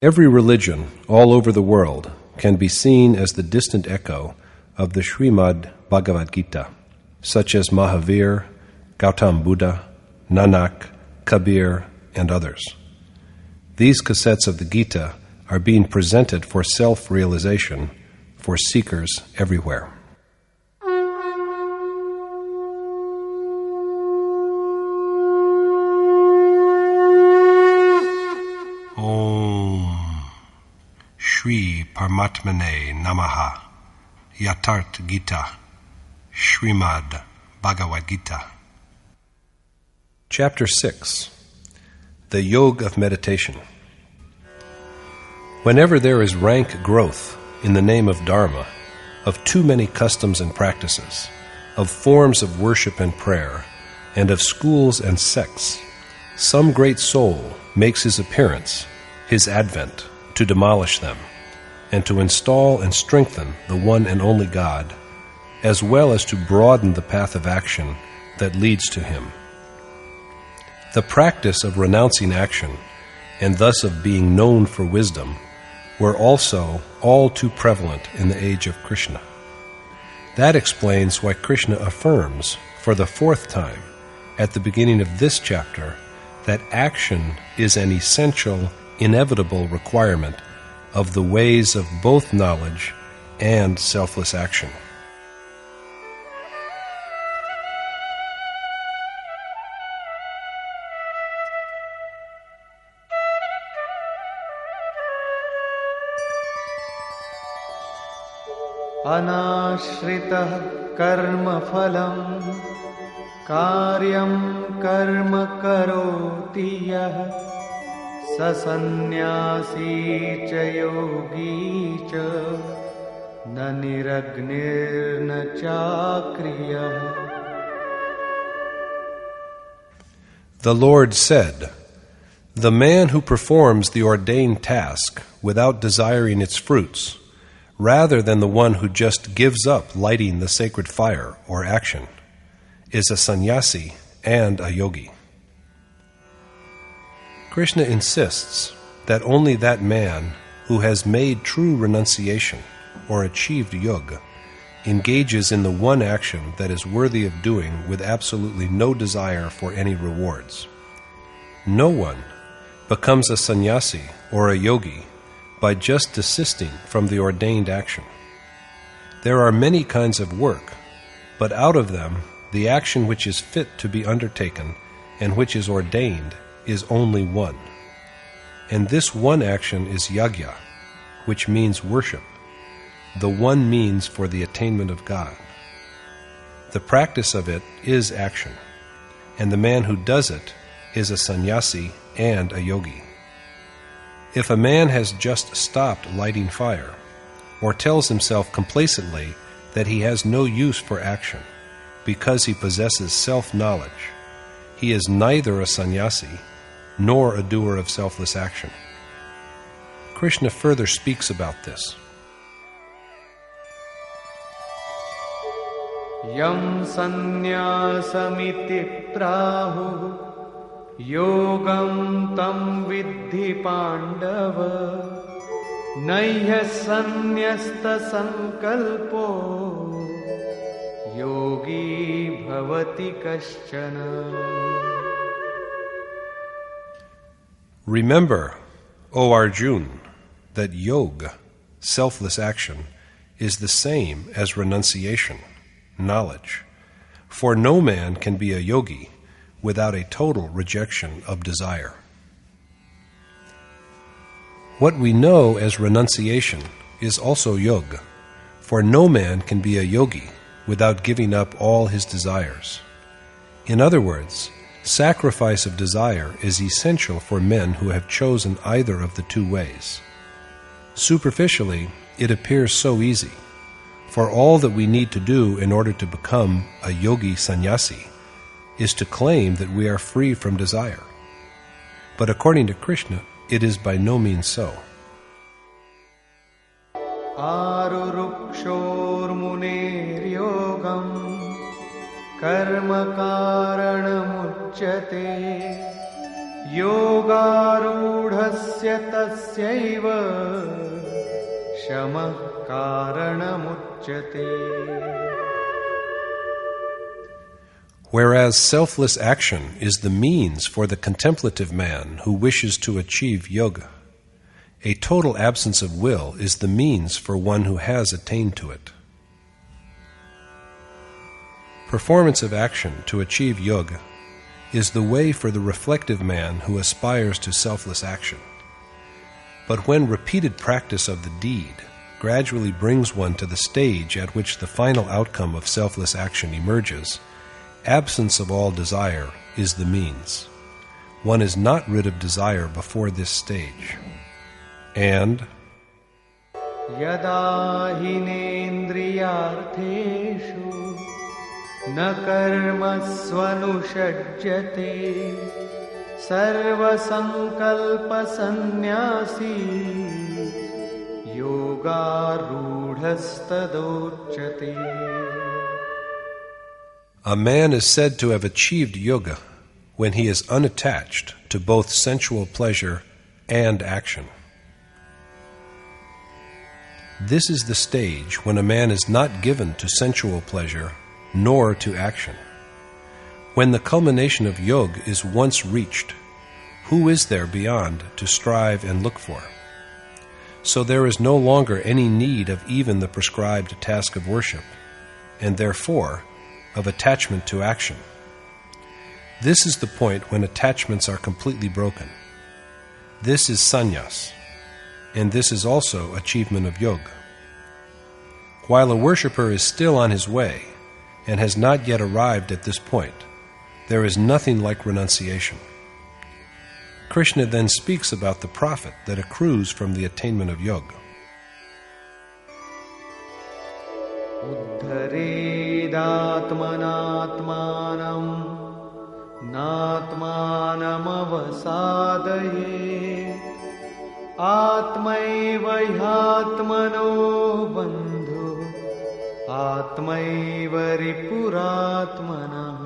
Every religion all over the world can be seen as the distant echo of the Srimad Bhagavad Gita, such as Mahavir, Gautam Buddha, Nanak, Kabir, and others. These cassettes of the Gita are being presented for self-realization for seekers everywhere. Om Shri Paramatmane Namaha Yatart Gita Srimad Bhagavad Gita. Chapter 6. The Yoga of Meditation. Whenever there is rank growth in the name of Dharma, of too many customs and practices, of forms of worship and prayer, and of schools and sects, some great soul makes his appearance, his advent, to demolish them, and to install and strengthen the one and only God, as well as to broaden the path of action that leads to him. The practice of renouncing action, and thus of being known for wisdom, were also all too prevalent in the age of Krishna. That explains why Krishna affirms, for the fourth time, at the beginning of this chapter, that action is an essential, inevitable requirement of the ways of both knowledge and selfless action. Anashritah karma phalam karyam karma karoti yah sasannyasi cha yogi cha na niragnir na chakriyah. The Lord said, "The man who performs the ordained task without desiring its fruits, rather than the one who just gives up lighting the sacred fire or action, is a sannyasi and a yogi." Krishna insists that only that man who has made true renunciation or achieved yoga engages in the one action that is worthy of doing with absolutely no desire for any rewards. No one becomes a sannyasi or a yogi by just desisting from the ordained action. There are many kinds of work, but out of them, the action which is fit to be undertaken and which is ordained is only one. And this one action is yajna, which means worship, the one means for the attainment of God. The practice of it is action, and the man who does it is a sannyasi and a yogi. If a man has just stopped lighting fire, or tells himself complacently that he has no use for action because he possesses self-knowledge, he is neither a sannyasi nor a doer of selfless action. Krishna further speaks about this. Yam sannyāsamiti prahu yogam tam vidhi pandava nayya sannyasta sankalpo yogi bhavati kaśchana. Remember, O Arjuna, that yoga, selfless action, is the same as renunciation, knowledge. For no man can be a yogi without a total rejection of desire. What we know as renunciation is also yoga, for no man can be a yogi without giving up all his desires. In other words, sacrifice of desire is essential for men who have chosen either of the two ways. Superficially, it appears so easy, for all that we need to do in order to become a yogi sannyasi is to claim that we are free from desire. But according to Krishna, it is by no means so. Arurukshor munir yogam karma karanam uchyate योगारूढस्य तस्यैव शमः कारणमुच्यते. Whereas selfless action is the means for the contemplative man who wishes to achieve yoga, a total absence of will is the means for one who has attained to it. Performance of action to achieve yoga is the way for the reflective man who aspires to selfless action. But when repeated practice of the deed gradually brings one to the stage at which the final outcome of selfless action emerges, absence of all desire is the means. One is not rid of desire before this stage. And Yada hinendriyartheshu na karmasvanushajyate sarvasankalpa sannyasi yogarudhastadochyate. A man is said to have achieved yoga when he is unattached to both sensual pleasure and action. This is the stage when a man is not given to sensual pleasure nor to action. When the culmination of yoga is once reached, who is there beyond to strive and look for? So there is no longer any need of even the prescribed task of worship, and therefore of attachment to action. This is the point when attachments are completely broken. This is sannyas, and this is also achievement of yoga. While a worshipper is still on his way and has not yet arrived at this point, there is nothing like renunciation. Krishna then speaks about the profit that accrues from the attainment of yoga. Uddharedātmanātmānam nātmānamavasādayet ātmaiva hyātmano bandhu ātmaiva ripuratmanah.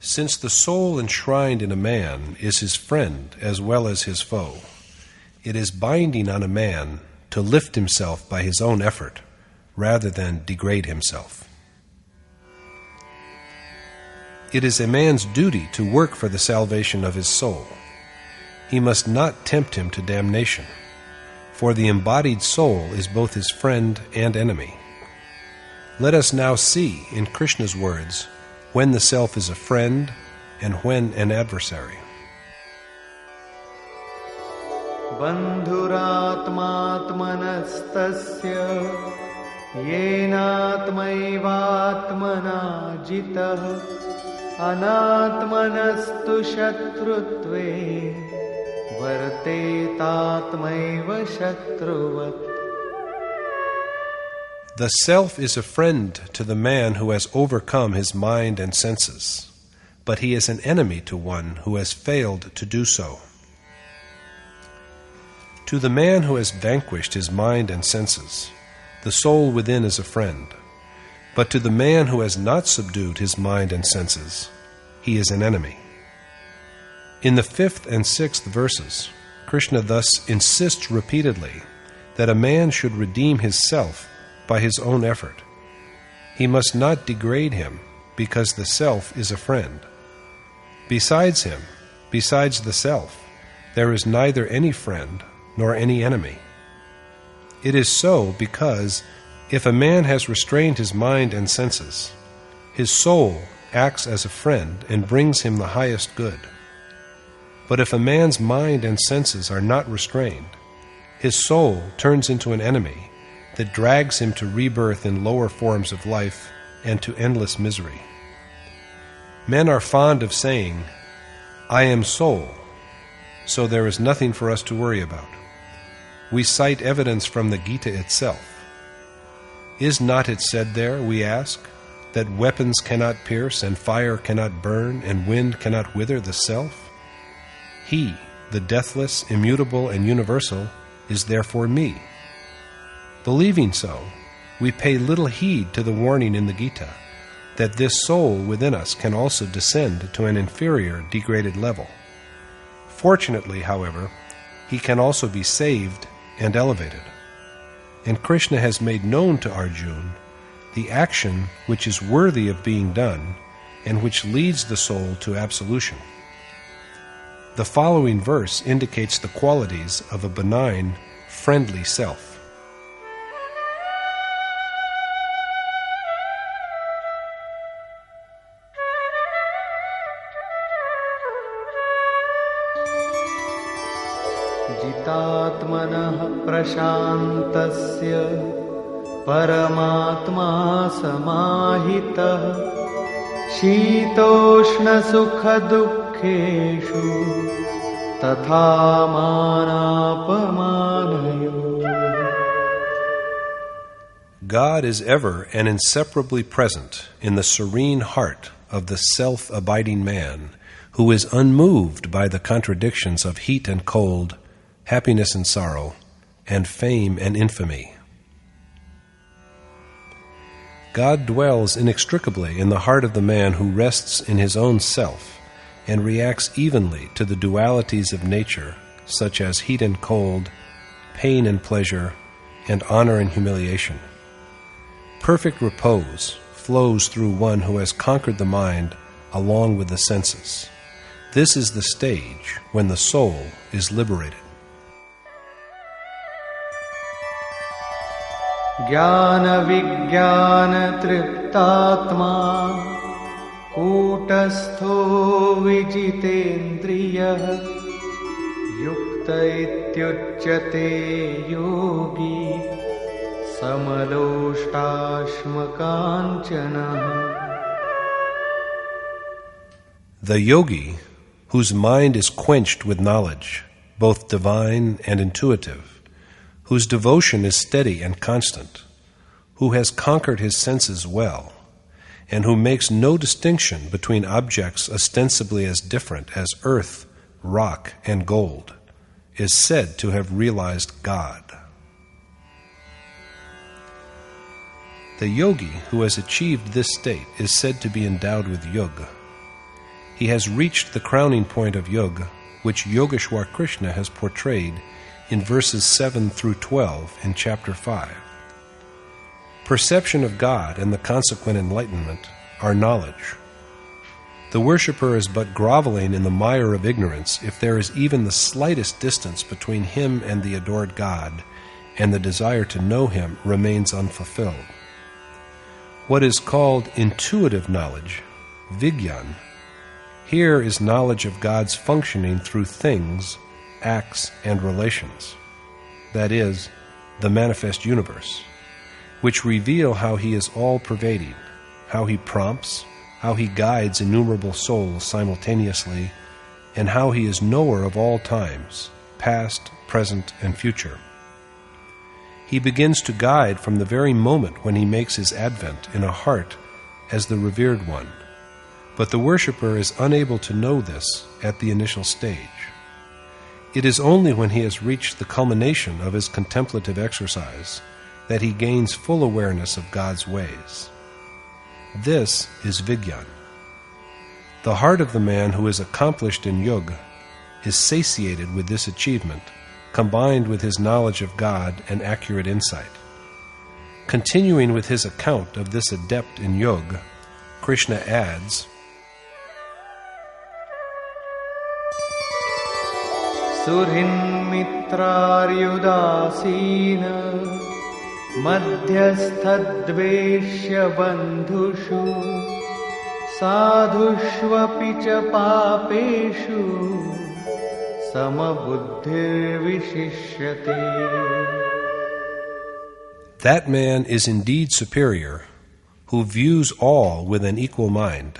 Since the soul enshrined in a man is his friend as well as his foe, it is binding on a man to lift himself by his own effort rather than degrade himself. It is a man's duty to work for the salvation of his soul. He must not tempt him to damnation, for the embodied soul is both his friend and enemy. Let us now see, in Krishna's words, when the self is a friend and when an adversary. Bandhuratmatmanastasya yenatmaivatmana jitah anatmanastu shatrutve vartetatmaiva shatruvat. The self is a friend to the man who has overcome his mind and senses, but he is an enemy to one who has failed to do so. To the man who has vanquished his mind and senses, the soul within is a friend, but to the man who has not subdued his mind and senses, he is an enemy. In the 5th and 6th verses, Krishna thus insists repeatedly that a man should redeem his self by his own effort. He must not degrade him because the self is a friend. Besides him, besides the self, there is neither any friend nor any enemy. It is so because if a man has restrained his mind and senses, his soul acts as a friend and brings him the highest good. But if a man's mind and senses are not restrained, his soul turns into an enemy that drags him to rebirth in lower forms of life and to endless misery. Men are fond of saying, "I am soul, so there is nothing for us to worry about." We cite evidence from the Gita itself. Is not it said there, we ask, that weapons cannot pierce and fire cannot burn and wind cannot wither the self? He, the deathless, immutable, and universal, is therefore me. Believing so, we pay little heed to the warning in the Gita that this soul within us can also descend to an inferior, degraded level. Fortunately, however, he can also be saved and elevated. And Krishna has made known to Arjuna the action which is worthy of being done and which leads the soul to absolution. The following verse indicates the qualities of a benign, friendly self. जितात्मनः प्रशान्तस्य परमात्मा समाहितः शीतोष्णसुखदुःखेषु तथा मानापमानयोः. God is ever and inseparably present in the serene heart of the self-abiding man who is unmoved by the contradictions of heat and cold, happiness and sorrow, and fame and infamy. God dwells inextricably in the heart of the man who rests in his own self and reacts evenly to the dualities of nature, such as heat and cold, pain and pleasure, and honor and humiliation. Perfect repose flows through one who has conquered the mind along with the senses. This is the stage when the soul is liberated. ज्ञानविज्ञानतृप्तात्मा कूटस्थो विजितेन्द्रियः युक्त इत्युच्यते योगी समलोष्टाश्मकाञ्चनः. The yogi, whose mind is quenched with knowledge, both divine and intuitive, whose devotion is steady and constant, who has conquered his senses well, and who makes no distinction between objects ostensibly as different as earth, rock, and gold, is said to have realized God. The yogi who has achieved this state is said to be endowed with yoga. He has reached the crowning point of yoga, which Yogeshwar Krishna has portrayed in verses 7 through 12 in chapter 5. Perception of God and the consequent enlightenment are knowledge. The worshipper is but groveling in the mire of ignorance if there is even the slightest distance between him and the adored God, and the desire to know him remains unfulfilled. What is called intuitive knowledge, Vigyan, here is knowledge of God's functioning through things, acts, and relations, that is, the manifest universe, which reveal how he is all-pervading, how he prompts, how he guides innumerable souls simultaneously, and how he is knower of all times, past, present, and future. He begins to guide from the very moment when he makes his advent in a heart as the revered one, but the worshipper is unable to know this at the initial stage. It is only when he has reached the culmination of his contemplative exercise that he gains full awareness of God's ways. This is Vigyan. The heart of the man who is accomplished in yoga is satiated with this achievement, combined with his knowledge of God and accurate insight. Continuing with his account of this adept in yoga, Krishna adds, सुहृन्मित्रार्युदासीन मध्यस्थद्वेष्य बन्धुषु साधुष्वपि च पापेषु समबुद्धिर्विशिष्यते. That man is indeed superior, who views all with an equal mind,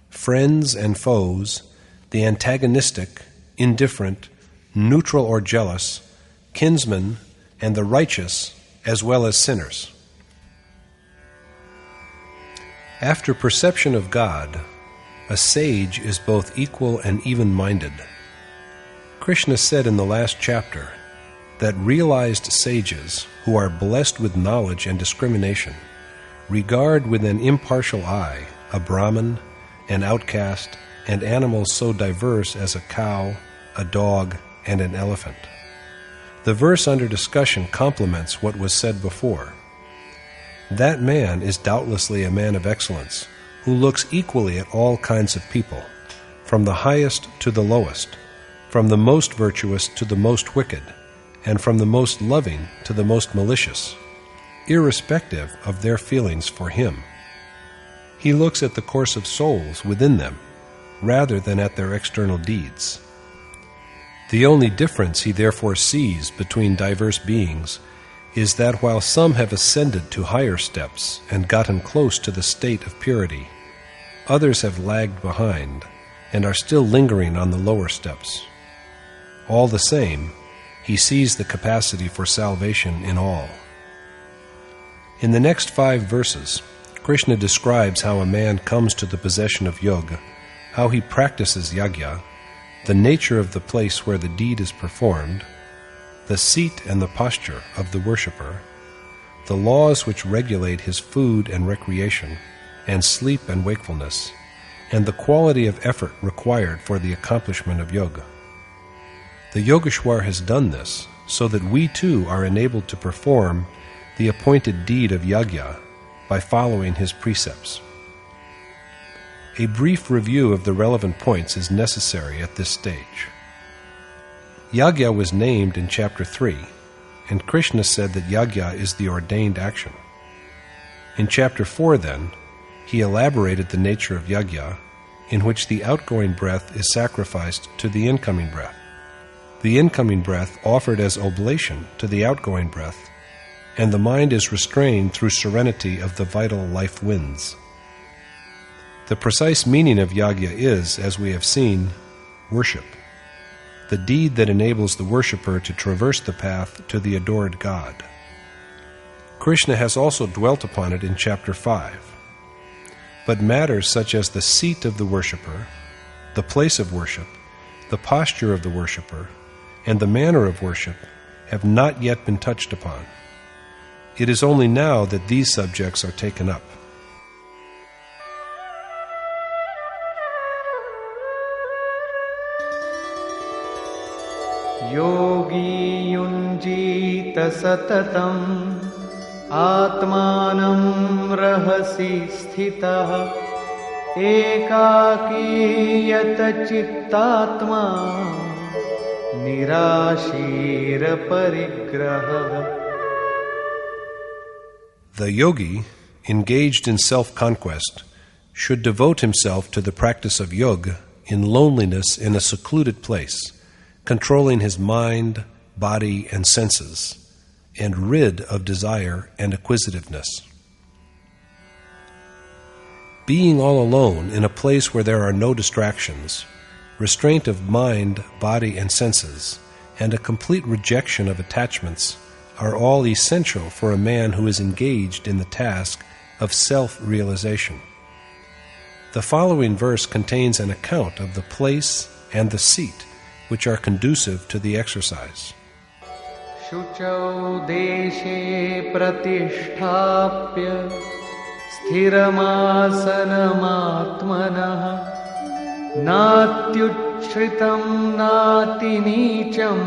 friends and foes, the antagonistic, indifferent, neutral or jealous, kinsmen, and the righteous, as well as sinners. After perception of God, a sage is both equal and even-minded. Krishna said in the last chapter that realized sages, who are blessed with knowledge and discrimination, regard with an impartial eye a Brahmin, an outcast, and animals so diverse as a cow, a dog, and an elephant. The verse under discussion complements what was said before. That man is doubtlessly a man of excellence, who looks equally at all kinds of people, from the highest to the lowest, from the most virtuous to the most wicked, and from the most loving to the most malicious, irrespective of their feelings for him. He looks at the course of souls within them, rather than at their external deeds. The only difference he therefore sees between diverse beings is that while some have ascended to higher steps and gotten close to the state of purity, others have lagged behind and are still lingering on the lower steps. All the same, he sees the capacity for salvation in all. In the next 5 verses, Krishna describes how a man comes to the possession of yoga, how he practices yajna, the nature of the place where the deed is performed, the seat and the posture of the worshipper, the laws which regulate his food and recreation, and sleep and wakefulness, and the quality of effort required for the accomplishment of yoga. The Yogeshwar has done this so that we too are enabled to perform the appointed deed of yajna by following his precepts. A brief review of the relevant points is necessary at this stage. Yajna was named in chapter 3, and Krishna said that yajna is the ordained action. In chapter 4, then, he elaborated the nature of yajna, in which the outgoing breath is sacrificed to the incoming breath, the incoming breath offered as oblation to the outgoing breath, and the mind is restrained through serenity of the vital life winds. The precise meaning of yajna is, as we have seen, worship, the deed that enables the worshipper to traverse the path to the adored God. Krishna has also dwelt upon it in chapter 5. But matters such as the seat of the worshipper, the place of worship, the posture of the worshipper, and the manner of worship have not yet been touched upon. It is only now that these subjects are taken up. Yogi yunjita satatam atmanam rahasi sthitah ekaki yata chittatma nirashira parigraha. The yogi, engaged in self-conquest, should devote himself to the practice of yoga in loneliness in a secluded place, controlling his mind, body, and senses, and rid of desire and acquisitiveness. Being all alone in a place where there are no distractions, restraint of mind, body, and senses, and a complete rejection of attachments are all essential for a man who is engaged in the task of self-realization. The following verse contains an account of the place and the seat which are conducive to the exercise. Shuchau deshe pratisthapya sthiramasanamaatmanah natyuchritam nati nicham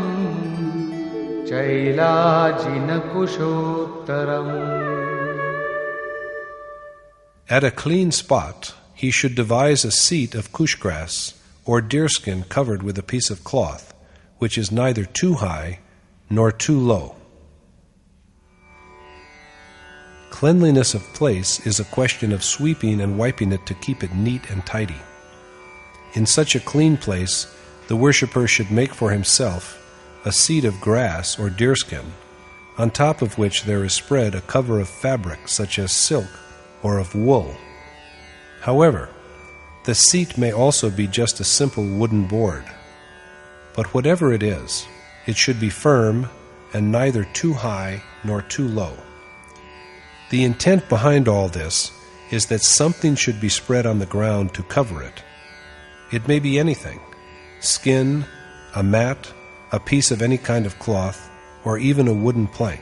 chailajina kushottaram. At a clean spot, he should devise a seat of kush grass or deerskin covered with a piece of cloth, which is neither too high nor too low. Cleanliness of place is a question of sweeping and wiping it to keep it neat and tidy. In such a clean place, the worshipper should make for himself a seat of grass or deerskin, on top of which there is spread a cover of fabric such as silk or of wool. However, the seat may also be just a simple wooden board. But whatever it is, it should be firm and neither too high nor too low. The intent behind all this is that something should be spread on the ground to cover it. It may be anything: skin, a mat, a piece of any kind of cloth, or even a wooden plank.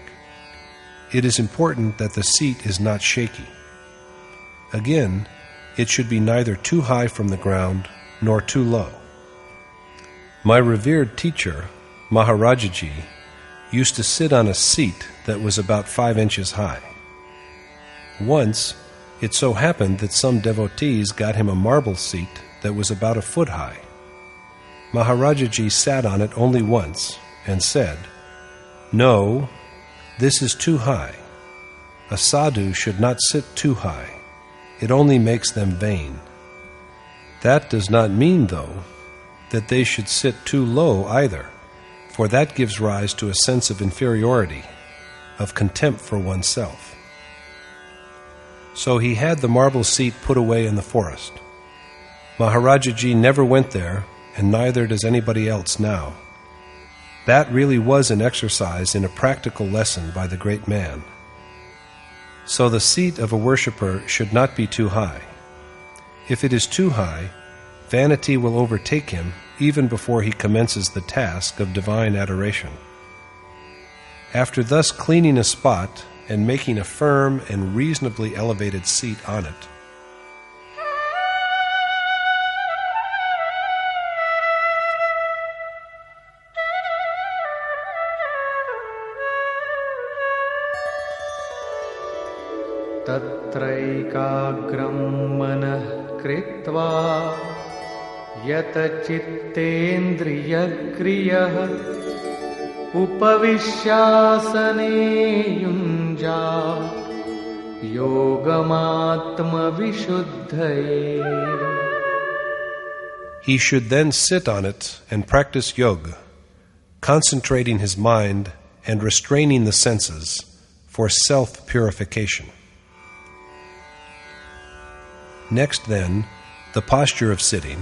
It is important that the seat is not shaky. Again, it should be neither too high from the ground nor too low. My revered teacher, Maharajaji, used to sit on a seat that was about 5 inches high. Once, it so happened that some devotees got him a marble seat that was about 1 foot high. Maharajaji sat on it only once and said, "No, this is too high. A sadhu should not sit too high. It only makes them vain." That does not mean, though, that they should sit too low either, for that gives rise to a sense of inferiority, of contempt for oneself. So he had the marble seat put away in the forest. Maharajaji never went there, and neither does anybody else now. That really was an exercise in a practical lesson by the great man. So the seat of a worshipper should not be too high. If it is too high, vanity will overtake him even before he commences the task of divine adoration. After thus cleaning a spot and making a firm and reasonably elevated seat on it, तत्रैकाग्रं मनः कृत्वा यत चित्तेन्द्रियक्रियः उपविश्यासने युञ्जात् योगमात्मविशुद्धये. he should then sit on it and practice yoga, concentrating his mind and restraining the senses for self-purification. Next, then, the posture of sitting.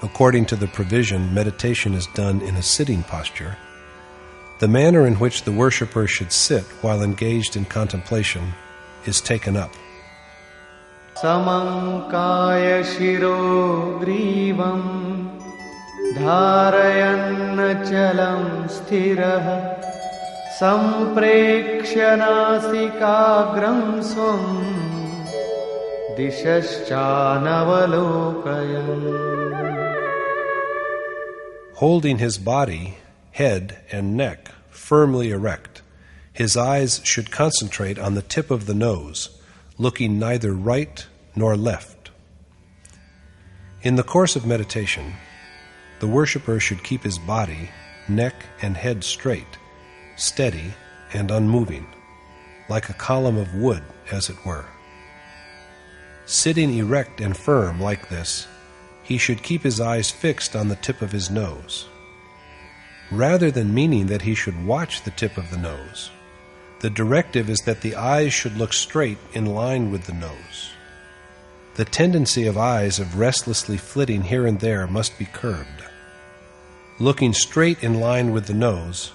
According to the provision, meditation is done in a sitting posture. The manner in which the worshipper should sit while engaged in contemplation is taken up. समं कायशिरो ग्रीवं धारयन्नचलं स्थिरः सम्प्रेक्ष्य नासिकाग्रं स्वं Holding his body, head, and neck firmly erect, his eyes should concentrate on the tip of the nose, looking neither right nor left. In the course of meditation, the worshipper should keep his body, neck, and head straight, steady, and unmoving, like a column of wood, as it were. Sitting erect and firm like this, he should keep his eyes fixed on the tip of his nose. Rather than meaning that he should watch the tip of the nose, the directive is that the eyes should look straight in line with the nose. The tendency of eyes of restlessly flitting here and there must be curbed. Looking straight in line with the nose,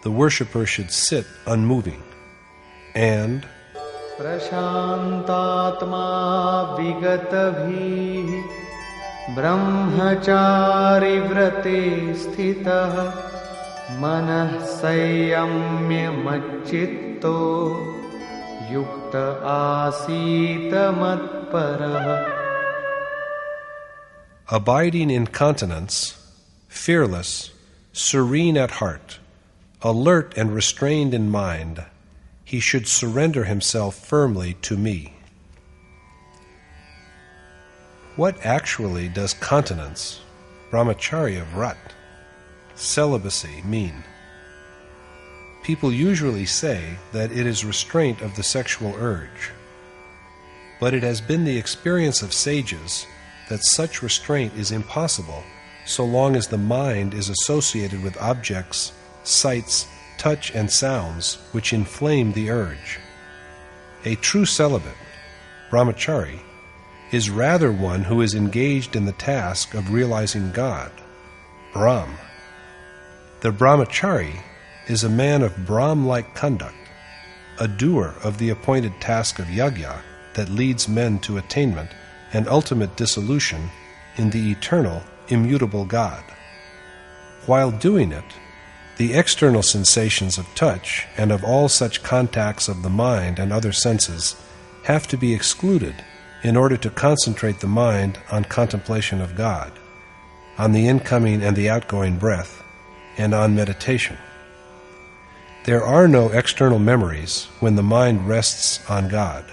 the worshipper should sit unmoving, and प्रशान्तात्मा विगतभिः ब्रह्मचारि व्रते स्थितः मनः संयम्य मच्चित्तो युक्त आसीत मत्परः. Abiding in continence, fearless, serene at heart, alert and restrained in mind, he should surrender himself firmly to me. What actually does continence, brahmacharya vrat, celibacy, mean? People usually say that it is restraint of the sexual urge, but it has been the experience of sages that such restraint is impossible so long as the mind is associated with objects, sights, touch, and sounds which inflame the urge. A true celibate, brahmachari, is rather one who is engaged in the task of realizing God, Brahm. The brahmachari is a man of Brahm-like conduct, a doer of the appointed task of yajna that leads men to attainment and ultimate dissolution in the eternal, immutable God. While doing it, the external sensations of touch and of all such contacts of the mind and other senses have to be excluded in order to concentrate the mind on contemplation of God, on the incoming and the outgoing breath, and on meditation. There are no external memories when the mind rests on God.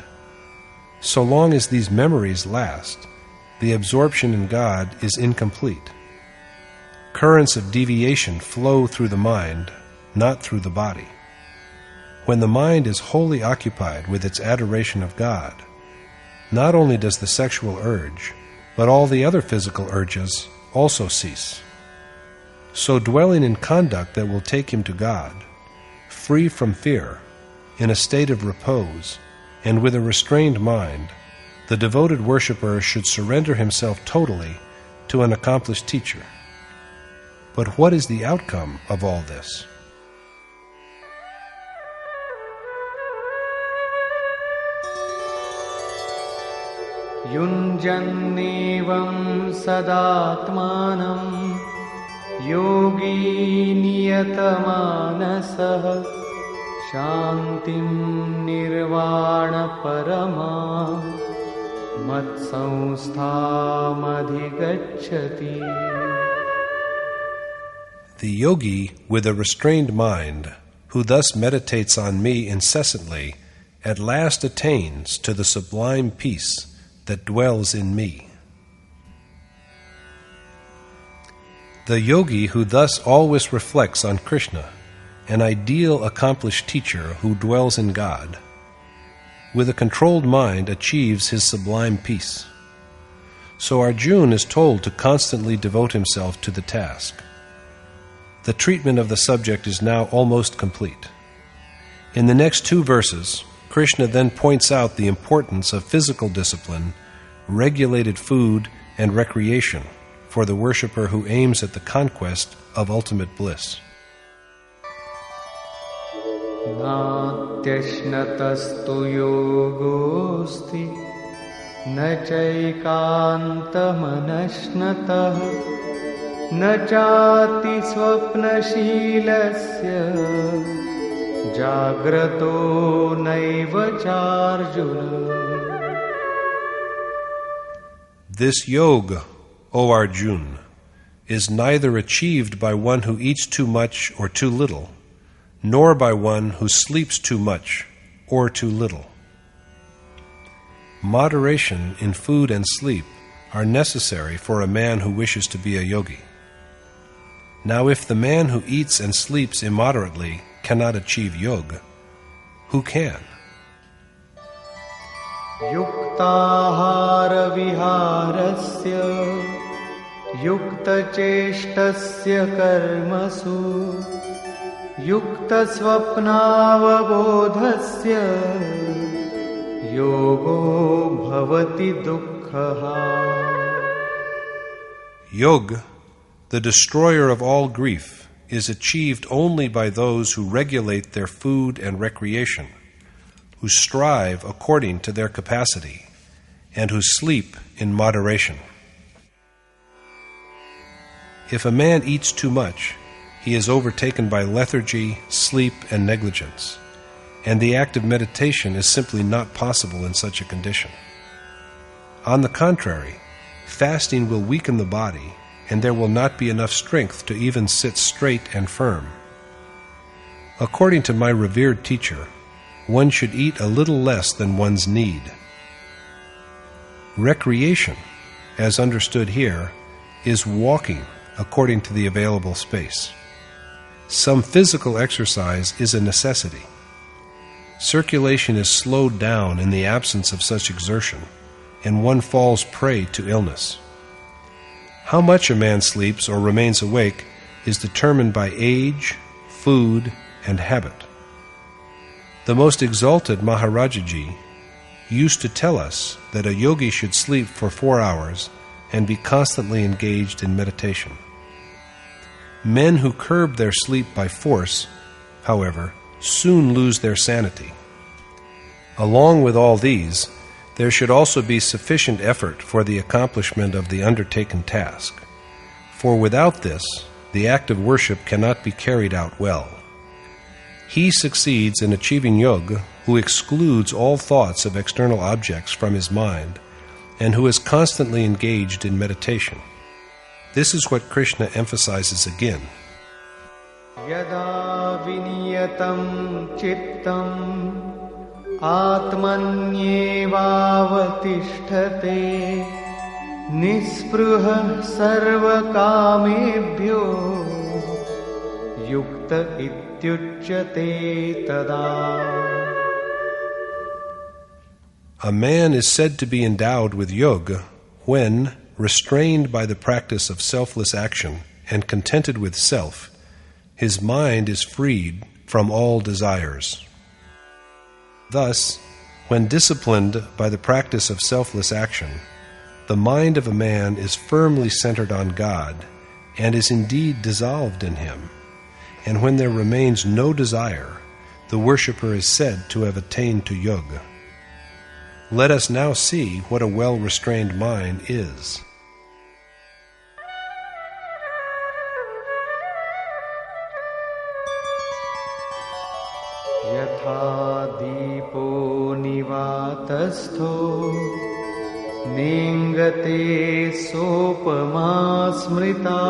So long as these memories last, the absorption in God is incomplete. Currents of deviation flow through the mind, not through the body. When the mind is wholly occupied with its adoration of God, not only does the sexual urge, but all the other physical urges also cease. So dwelling in conduct that will take him to God, free from fear, in a state of repose, and with a restrained mind, the devoted worshipper should surrender himself totally to an accomplished teacher. But what is the outcome of all this? Yunjannevam sadatmanam yogi niyatamanasah shantim nirvana parama matsamsthamadhigacchati. The yogi with a restrained mind, who thus meditates on me incessantly, at last attains to the sublime peace that dwells in me. The yogi who thus always reflects on Krishna, an ideal accomplished teacher who dwells in God, with a controlled mind achieves his sublime peace. So Arjuna is told to constantly devote himself to the task. The treatment of the subject is now almost complete. In the next 2 verses, Krishna then points out the importance of physical discipline, regulated food, and recreation for the worshipper who aims at the conquest of ultimate bliss. Natyashnatastu yogosti na chaikantamanashnatah na chati swapnashilasya Jagrato naiva charjuna. This yoga, O Arjuna, is neither achieved by one who eats too much or too little, nor by one who sleeps too much or too little. Moderation in food and sleep are necessary for a man who wishes to be a yogi. Now, if the man who eats and sleeps immoderately cannot achieve yoga, who can? Yuktahara viharasya yukta cheshtasya karmasu yukta swapnavabodhasya yogo bhavati dukkhaha. Yoga, the destroyer of all grief, is achieved only by those who regulate their food and recreation, who strive according to their capacity, and who sleep in moderation. If a man eats too much, he is overtaken by lethargy, sleep, and negligence, and the act of meditation is simply not possible in such a condition. On the contrary, fasting will weaken the body, and there will not be enough strength to even sit straight and firm. According to my revered teacher, one should eat a little less than one's need. Recreation, as understood here, is walking according to the available space. Some physical exercise is a necessity. Circulation is slowed down in the absence of such exertion, and one falls prey to illness. How much a man sleeps or remains awake is determined by age, food, and habit. The most exalted Maharajaji used to tell us that a yogi should sleep for 4 hours and be constantly engaged in meditation. Men who curb their sleep by force, however, soon lose their sanity. Along with all these, there should also be sufficient effort for the accomplishment of the undertaken task, for without this, the act of worship cannot be carried out well. He succeeds in achieving yoga who excludes all thoughts of external objects from his mind, and who is constantly engaged in meditation. This is what Krishna emphasizes again. Yada viniyatam chittam atmanyevavatishthate nispruha sarvakamebhyo yukta ityuchyate tada. A man is said to be endowed with yoga when, restrained by the practice of selfless action and contented with self, his mind is freed from all desires. Thus, when disciplined by the practice of selfless action, the mind of a man is firmly centered on God and is indeed dissolved in Him, and when there remains no desire, the worshipper is said to have attained to yoga. Let us now see what a well-restrained mind is. Yatha deepo nivatastho ningate sopama smrita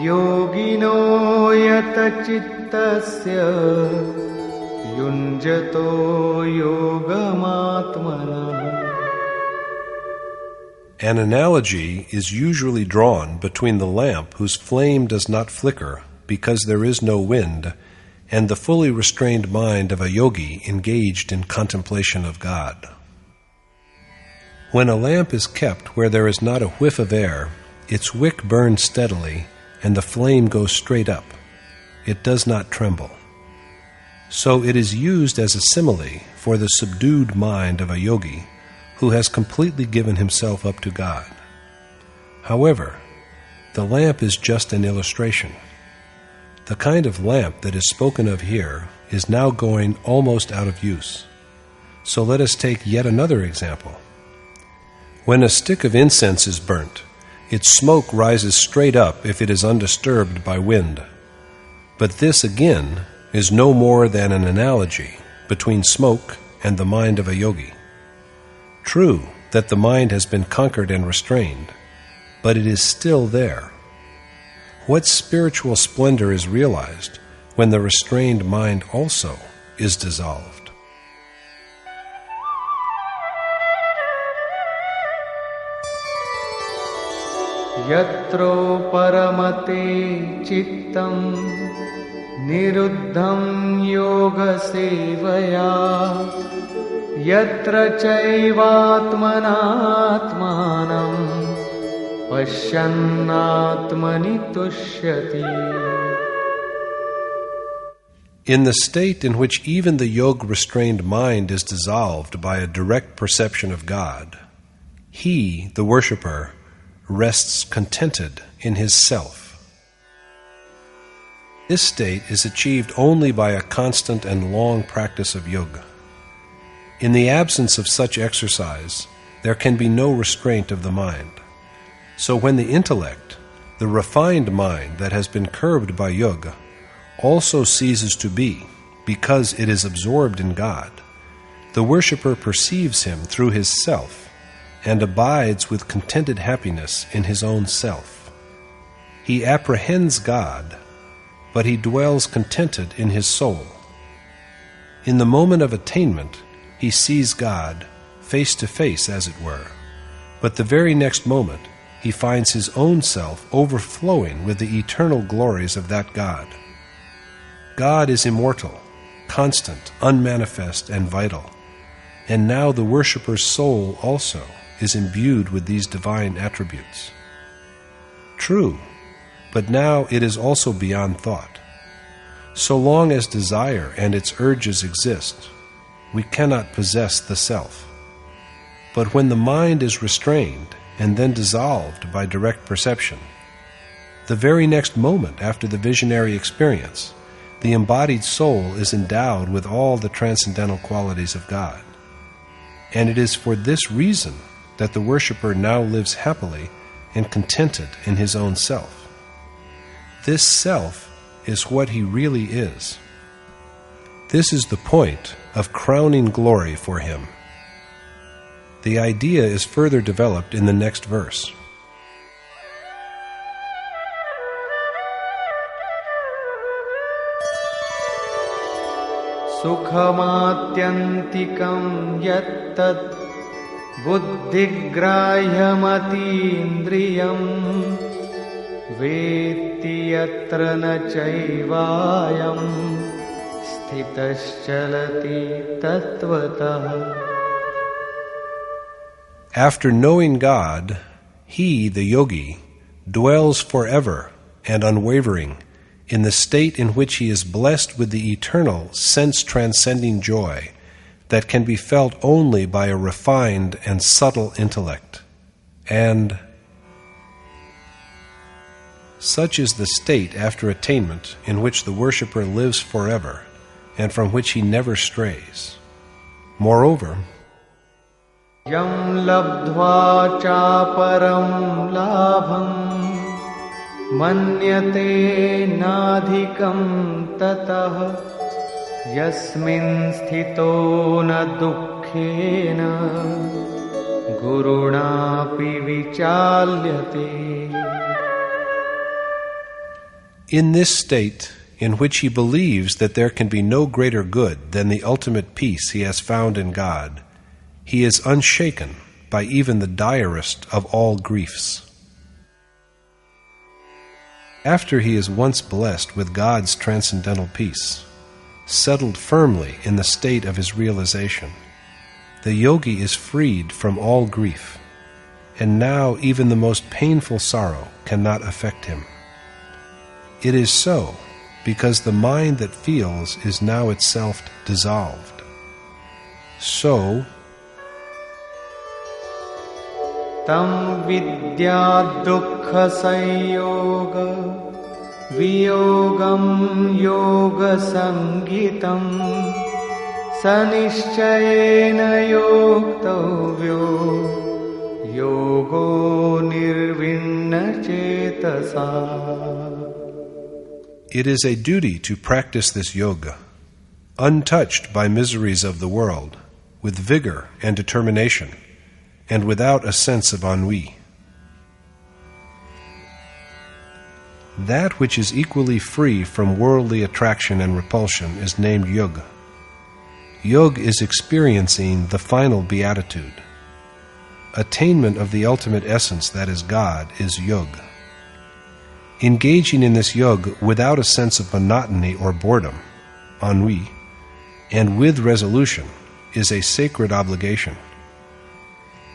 yogino yata chittasya yunjato yogamatmana. An analogy is usually drawn between the lamp whose flame does not flicker because there is no wind and the fully restrained mind of a yogi engaged in contemplation of God. When a lamp is kept where there is not a whiff of air, its wick burns steadily and the flame goes straight up. It does not tremble. So it is used as a simile for the subdued mind of a yogi who has completely given himself up to God. However, the lamp is just an illustration. The kind of lamp that is spoken of here is now going almost out of use. So let us take yet another example. When a stick of incense is burnt, its smoke rises straight up if it is undisturbed by wind. But this, again, is no more than an analogy between smoke and the mind of a yogi. True that the mind has been conquered and restrained, but it is still there. What spiritual splendor is realized when the restrained mind also is dissolved? Yatro paramate chittam niruddham yoga sevaya yatra chaivatmanatmanam pashyannatmani tushyati. In the state in which even the yoga-restrained mind is dissolved by a direct perception of God, he, the worshipper, rests contented in his self. This state is achieved only by a constant and long practice of yoga. In the absence of such exercise, there can be no restraint of the mind. So when the intellect, the refined mind that has been curbed by yoga, also ceases to be because it is absorbed in God, the worshipper perceives Him through his self and abides with contented happiness in his own self. He apprehends God, but he dwells contented in his soul. In the moment of attainment, he sees God face to face, as it were, but the very next moment he finds his own self overflowing with the eternal glories of that God. God is immortal, constant, unmanifest, and vital, and now the worshipper's soul also is imbued with these divine attributes. True, but now it is also beyond thought. So long as desire and its urges exist, we cannot possess the self. But when the mind is restrained and then dissolved by direct perception, the very next moment after the visionary experience, the embodied soul is endowed with all the transcendental qualities of God. And it is for this reason that the worshipper now lives happily and contented in his own self. This self is what he really is. This is the point of crowning glory for him. The idea is further developed in the next verse. Sukhamatyantikam yattat buddhigrahyamatīndriyam vetti yatra na caivāyam sthitaścalati tattvatah. After knowing God, he, the yogi, dwells forever and unwavering in the state in which he is blessed with the eternal, sense-transcending joy that can be felt only by a refined and subtle intellect. And such is the state after attainment in which the worshipper lives forever and from which he never strays. Moreover, Yam labdhva chaparam labham manyate nadhikam tatah yasmin sthito na dukkhena gurunapi vichalyate. in this state in which he believes that there can be no greater good than the ultimate peace he has found in God, he is unshaken by even the direst of all griefs. After he is once blessed with God's transcendental peace, settled firmly in the state of his realization, the yogi is freed from all grief, and now even the most painful sorrow cannot affect him. It is so because the mind that feels is now itself dissolved. So, Tam vidya dukkha sanyoga viyogam yoga sangitam sanishchayena yoktavyo yogo nirvinna chetasa. it is a duty to practice this yoga, untouched by miseries of the world, with vigor and determination, and without a sense of ennui. That which is equally free from worldly attraction and repulsion is named yoga. Yoga is experiencing the final beatitude. Attainment of the ultimate essence that is God is yoga. Engaging in this yoga without a sense of monotony or boredom, ennui, and with resolution is a sacred obligation.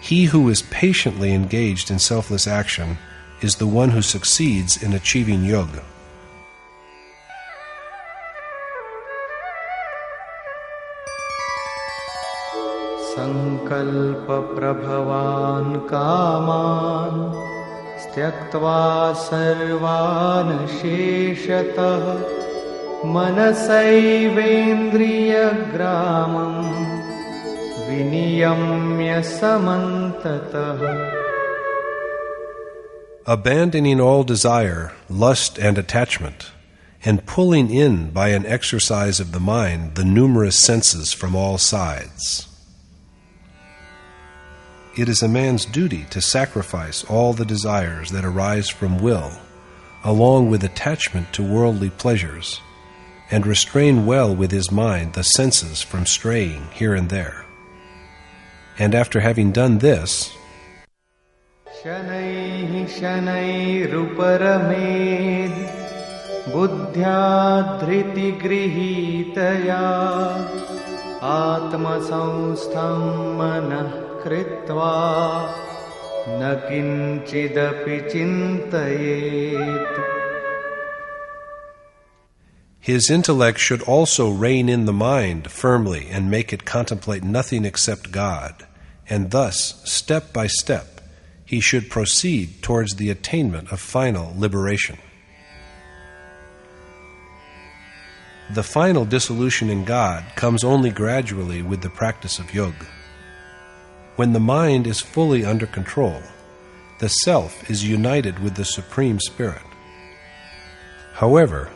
He who is patiently engaged in selfless action is the one who succeeds in achieving yoga. Sankalpa prabhavan kaman styaktva sarvan sheshatah manasaivendriya gramam viniyamya samantatah. Abandoning all desire, lust, and attachment, and pulling in by an exercise of the mind the numerous senses from all sides. It is a man's duty to sacrifice all the desires that arise from will, along with attachment to worldly pleasures, and restrain well with his mind the senses from straying here and there. And after having done this, Shanaihi shanairuparamid buddhya dhriti grihitaya atma samstham manah kritva na kinchidapi chintayet. his intellect should also rein in the mind firmly and make it contemplate nothing except God, and thus, step by step, he should proceed towards the attainment of final liberation. The final dissolution in God comes only gradually with the practice of yoga. When the mind is fully under control, the self is united with the Supreme Spirit. However,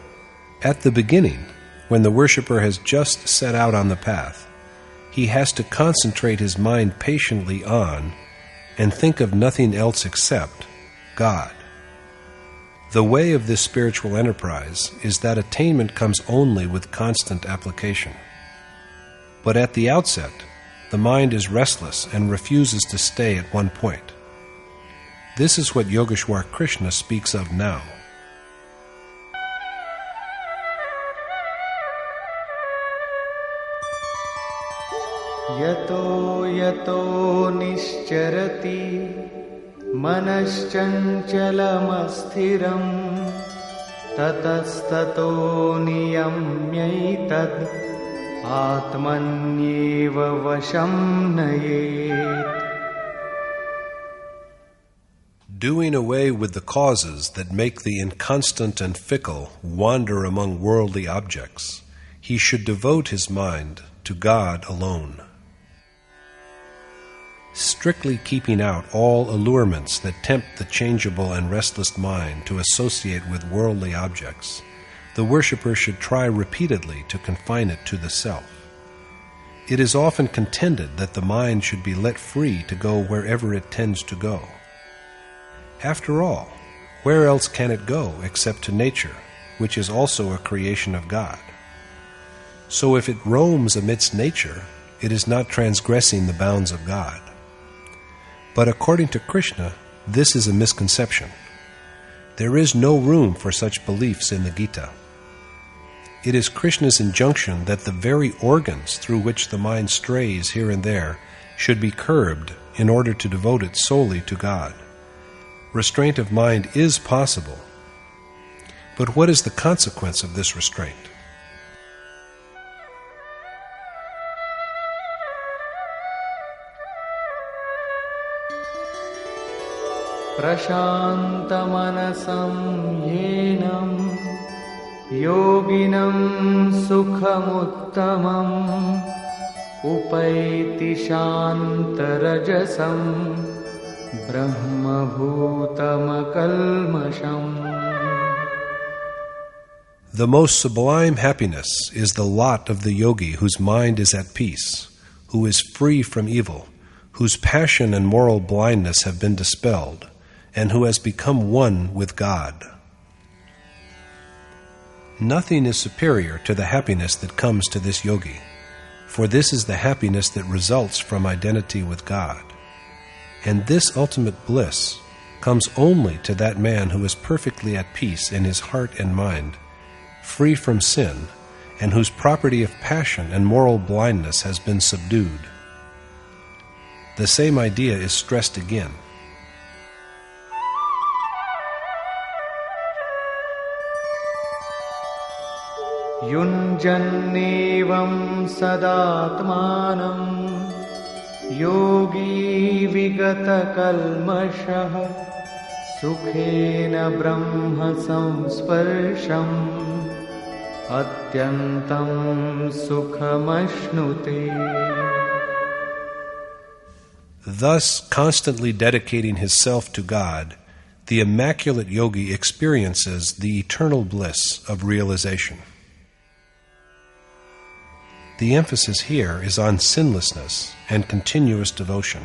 at the beginning, when the worshipper has just set out on the path, he has to concentrate his mind patiently on and think of nothing else except God. The way of this spiritual enterprise is that attainment comes only with constant application. But at the outset, the mind is restless and refuses to stay at one point. This is what Yogeshwar Krishna speaks of now. Yato yato nischarati manaschancalamassthiram tatastato niyamyaitad atmanyeva vasham nayet. Doing away with the causes that make the inconstant and fickle wander among worldly objects, he should devote his mind to God alone. Strictly keeping out all allurements that tempt the changeable and restless mind to associate with worldly objects, the worshipper should try repeatedly to confine it to the self. It is often contended that the mind should be let free to go wherever it tends to go. After all, where else can it go except to nature, which is also a creation of God? So if it roams amidst nature, it is not transgressing the bounds of God. But according to Krishna, this is a misconception. There is no room for such beliefs in the Gita. It is Krishna's injunction that the very organs through which the mind strays here and there should be curbed in order to devote it solely to God. Restraint of mind is possible. But what is the consequence of this restraint? Prashantamanasam yenam yoginam sukhamuttamam upaiti shantarajasam brahmabhutamakalmasham. The most sublime happiness is the lot of the yogi whose mind is at peace, who is free from evil, whose passion and moral blindness have been dispelled, and who has become one with God. Nothing is superior to the happiness that comes to this yogi, for this is the happiness that results from identity with God. And this ultimate bliss comes only to that man who is perfectly at peace in his heart and mind, free from sin, and whose property of passion and moral blindness has been subdued. The same idea is stressed again. Yunjannevam sadatmanam yogi vigata kalmashah sukhena brahma samsparsham atyantam sukhamashnute. Thus, constantly dedicating his self to God, the immaculate yogi experiences the eternal bliss of realization. The emphasis here is on sinlessness and continuous devotion.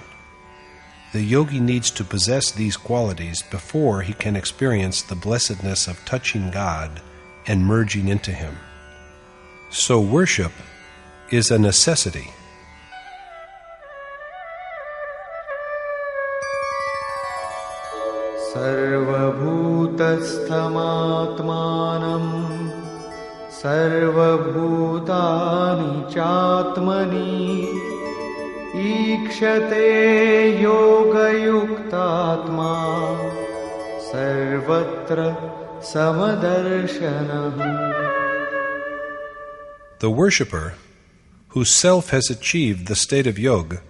The yogi needs to possess these qualities before he can experience the blessedness of touching God and merging into Him. So worship is a necessity. Sarvabhutasthamatmanam sarvabhutani chatmani ikshate yoga yuktatma sarvatra samadarshana. The worshipper, whose self has achieved the state of yoga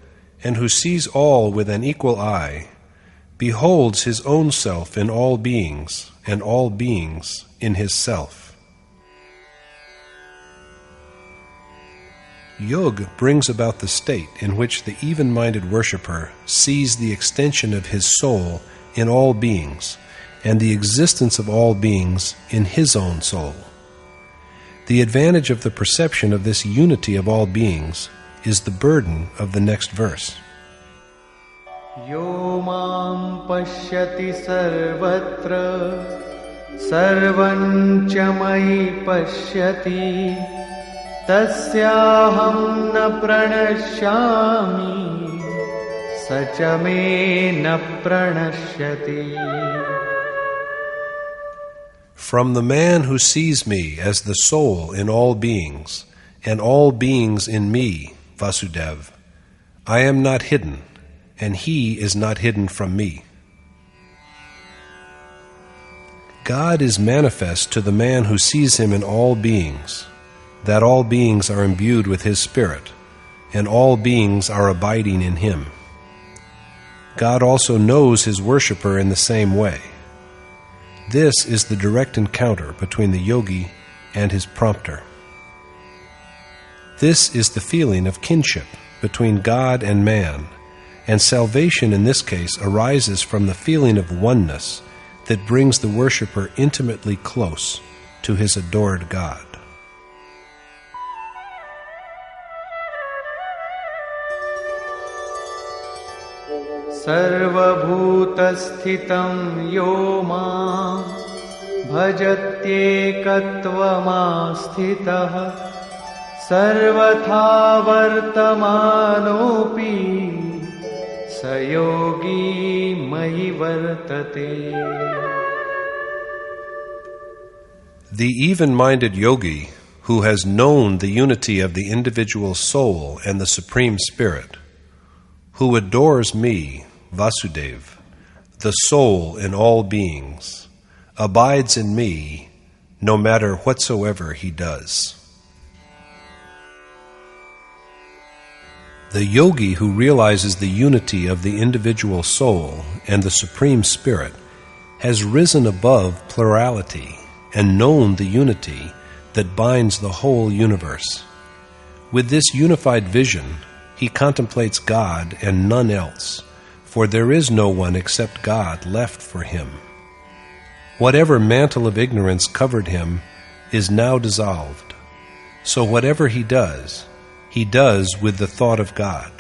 and who sees all with an equal eye, beholds his own self in all beings and all beings in his self. Yoga brings about the state in which the even-minded worshipper sees the extension of his soul in all beings and the existence of all beings in his own soul. The advantage of the perception of this unity of all beings is the burden of the next verse. Yo mam pashyati sarvatra sarvam cha mayi pashyati tasyaham na pranashyami sacha me na pranashyati. From the man who sees me as the soul in all beings, and all beings in me, Vasudev, I am not hidden, and he is not hidden from me. God is manifest to the man who sees him in all beings, that all beings are imbued with his spirit, and all beings are abiding in him. God also knows his worshipper in the same way. This is the direct encounter between the yogi and his prompter. This is the feeling of kinship between God and man, and salvation in this case arises from the feeling of oneness that brings the worshipper intimately close to his adored God. Sarvabhutasthhitam yo mam bhajatyekatvamasthitah sarvatha vartamanopi sayogi mayi vartate. The even-minded yogi who has known the unity of the individual soul and the Supreme Spirit, who adores me, Vasudev, the soul in all beings, abides in me no matter whatsoever he does. The yogi who realizes the unity of the individual soul and the Supreme Spirit has risen above plurality and known the unity that binds the whole universe. With this unified vision, he contemplates God and none else, for there is no one except God left for him. Whatever mantle of ignorance covered him is now dissolved, so whatever he does with the thought of God.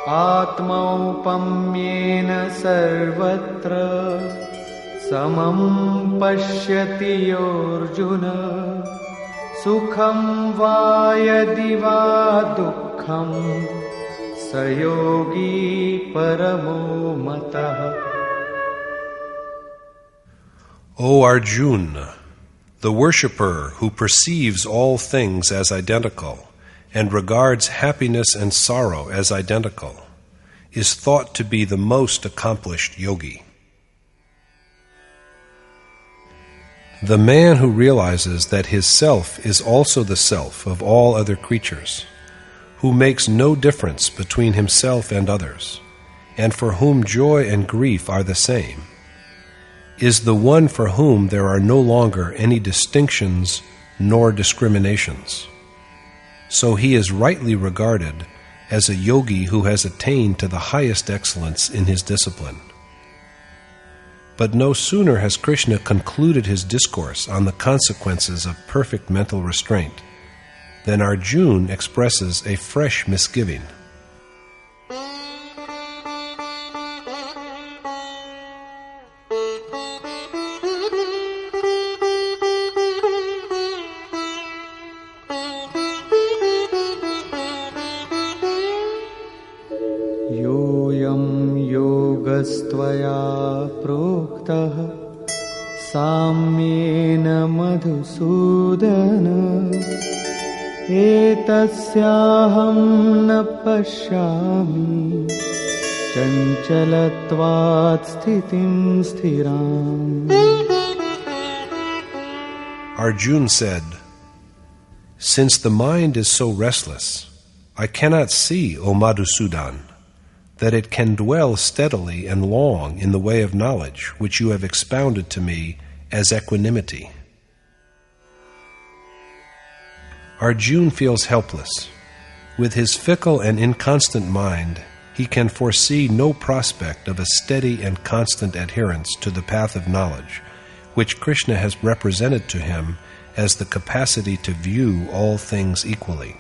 Atmaupamyena sarvatra samam pashyati Arjuna sukham va yadi va dukkham sayogi paramo matah. O Arjuna, the worshipper who perceives all things as identical and regards happiness and sorrow as identical, is thought to be the most accomplished yogi. The man who realizes that his self is also the self of all other creatures, who makes no difference between himself and others, and for whom joy and grief are the same, is the one for whom there are no longer any distinctions nor discriminations. So he is rightly regarded as a yogi who has attained to the highest excellence in his discipline. But no sooner has Krishna concluded his discourse on the consequences of perfect mental restraint than Arjuna expresses a fresh misgiving. Yogastvaya proktah samyena madhusudana etasyaham na pashyami chanchalatvat sthitim sthiram. Arjuna said, "Since the mind is so restless, I cannot see, O Madhusudan, that it can dwell steadily and long in the way of knowledge which you have expounded to me as equanimity." Arjuna feels helpless. With his fickle and inconstant mind, he can foresee no prospect of a steady and constant adherence to the path of knowledge, which Krishna has represented to him as the capacity to view all things equally.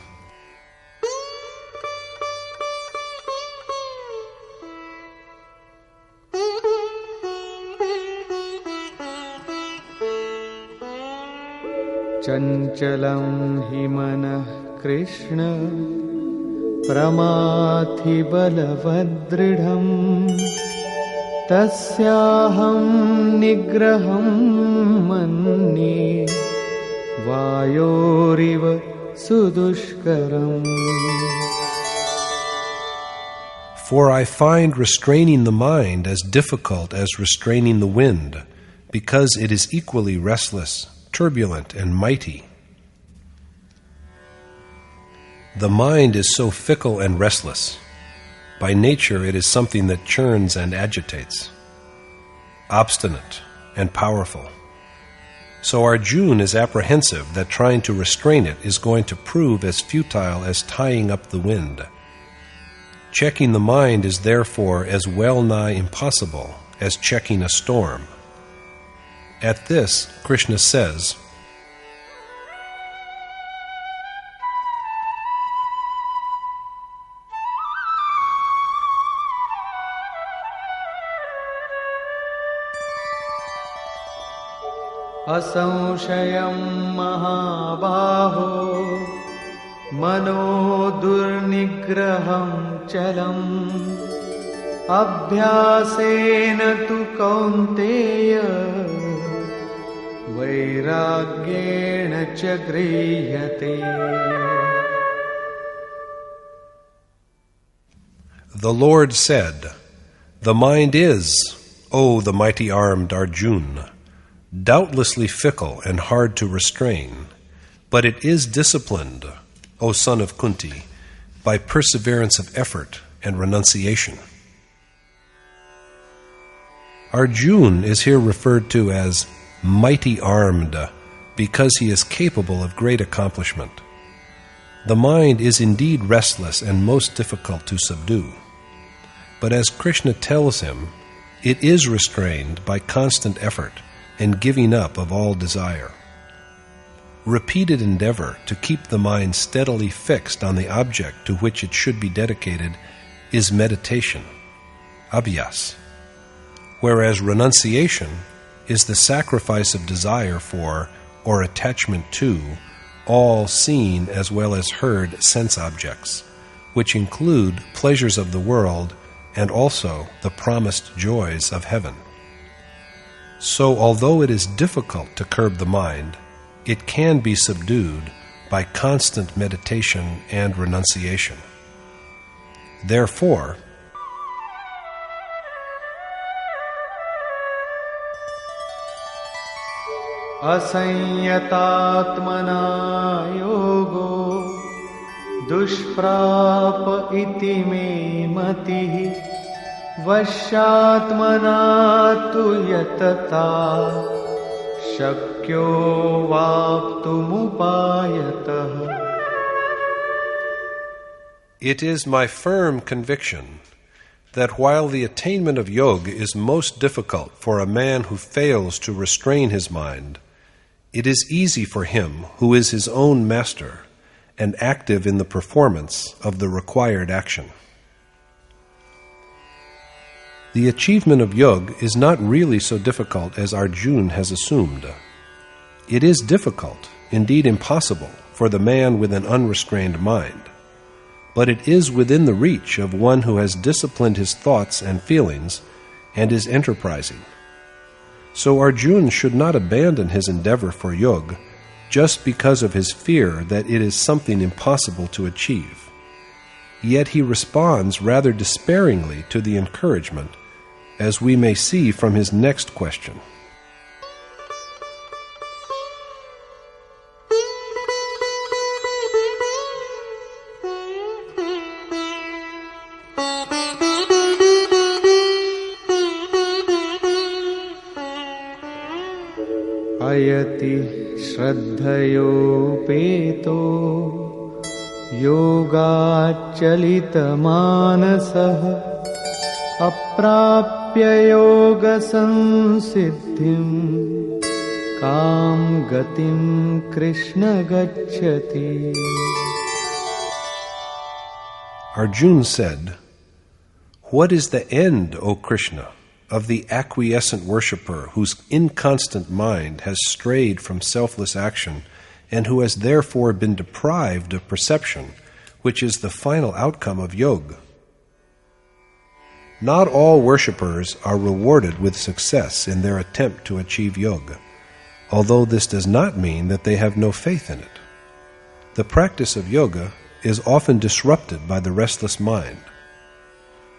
Chanchalam hi manah Krishna pramathi balavadridham tasyaham nigraham manye vayoriva sudushkaram. For I find restraining the mind as difficult as restraining the wind, because it is equally restless, turbulent, and mighty. The mind is so fickle and restless. By nature it is something that churns and agitates, obstinate and powerful. So Arjuna is apprehensive that trying to restrain it is going to prove as futile as tying up the wind. Checking the mind is therefore as well nigh impossible as checking a storm. At this, Krishna says, Asamshayam mahabaho mano durnigraham chalam abhyasena tu kaunteya vairagyena cha grihate. The Lord said, "The mind is, O the mighty-armed Arjuna, doubtlessly fickle and hard to restrain, but it is disciplined, O son of Kunti, by perseverance of effort and renunciation." Arjuna is here referred to as mighty-armed because he is capable of great accomplishment. The mind is indeed restless and most difficult to subdue. But as Krishna tells him, it is restrained by constant effort and giving up of all desire. Repeated endeavor to keep the mind steadily fixed on the object to which it should be dedicated is meditation, abhyas, whereas renunciation is the sacrifice of desire for, or attachment to, all seen as well as heard sense objects, which include pleasures of the world and also the promised joys of heaven. So although it is difficult to curb the mind, it can be subdued by constant meditation and renunciation. Therefore, asanyataatmana yogo dushprapa iti me matihi vashyatmana tu yatata shakyo vaptumupayatah. it is my firm conviction that while the attainment of yoga is most difficult for a man who fails to restrain his mind, it is easy for him who is his own master and active in the performance of the required action. The achievement of yoga is not really so difficult as Arjuna has assumed. It is difficult, indeed impossible, for the man with an unrestrained mind, but it is within the reach of one who has disciplined his thoughts and feelings and is enterprising. So Arjuna should not abandon his endeavor for yoga just because of his fear that it is something impossible to achieve. Yet he responds rather despairingly to the encouragement, as we may see from his next question. Ayati shraddhayopeto yoga manasah aprapya yoga sansiddhim कां गतिं कृष्ण गच्छति. Arjuna said, "What is the end, O Krishna, of the acquiescent worshipper whose inconstant mind has strayed from selfless action and who has therefore been deprived of perception, which is the final outcome of yoga?" Not all worshippers are rewarded with success in their attempt to achieve yoga, although this does not mean that they have no faith in it. The practice of yoga is often disrupted by the restless mind.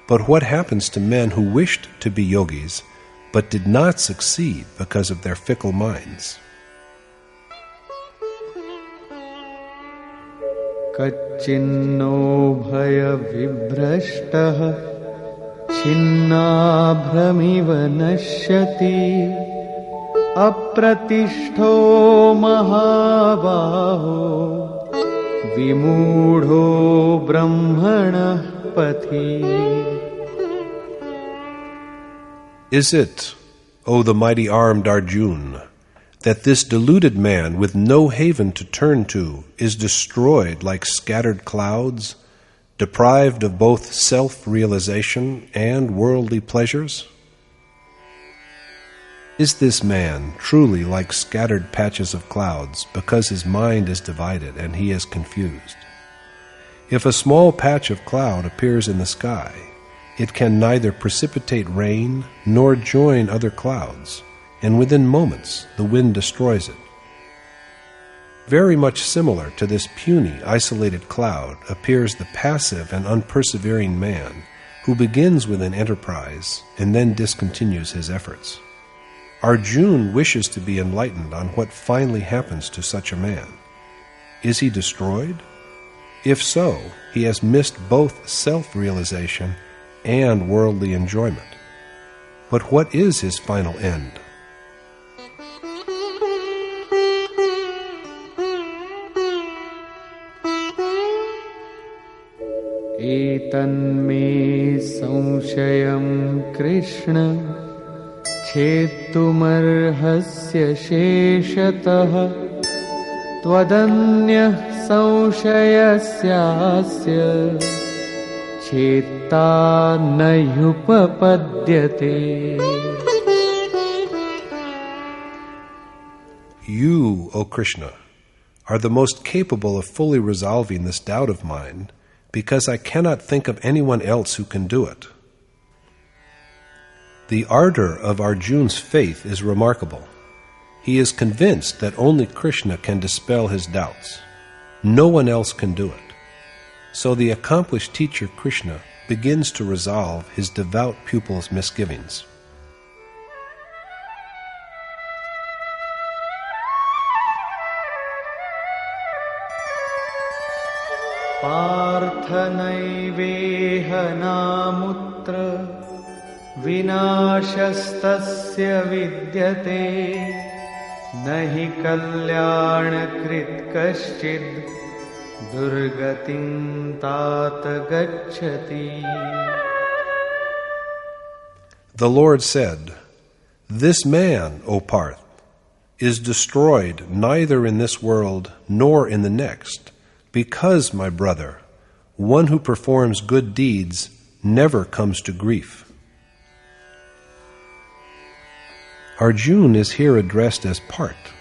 But what happens to men who wished to be yogis but did not succeed because of their fickle minds? कच्चिन्नो भय विभ्रष्टः छिन्नाभ्रमिव नश्यति अप्रतिष्ठो महाबाहो विमूढो ब्रह्मणः पथि. Is it, O the mighty-armed Arjuna, that this deluded man with no haven to turn to is destroyed like scattered clouds, deprived of both self-realization and worldly pleasures? Is this man truly like scattered patches of clouds because his mind is divided and he is confused? If a small patch of cloud appears in the sky, it can neither precipitate rain nor join other clouds, and within moments the wind destroys it. Very much similar to this puny, isolated cloud appears the passive and unpersevering man who begins with an enterprise and then discontinues his efforts. Arjuna wishes to be enlightened on what finally happens to such a man. Is he destroyed? If so, he has missed both self-realization and worldly enjoyment. But what is his final end? एतन्मे संशयं कृष्ण छेत्तुमर्हस्य शेषतः त्वदन्यः संशयस्यास्य छेत्ता न ह्युपपद्यते. You, O Krishna, are the most capable of fully resolving this doubt of mine, because I cannot think of anyone else who can do it. The ardor of Arjuna's faith is remarkable. He is convinced that only Krishna can dispel his doubts. No one else can do it. So the accomplished teacher Krishna begins to resolve his devout pupil's misgivings. Partha नैवेह नामुत्र विनाशस्तस्य विद्यते न हि कल्याणकृत् कश्चिद् दुर्गतिं तात गच्छति. The Lord said, "This man, O Parth, is destroyed neither in this world nor in the next, because, my brother, one who performs good deeds never comes to grief." Arjuna is here addressed as Parth,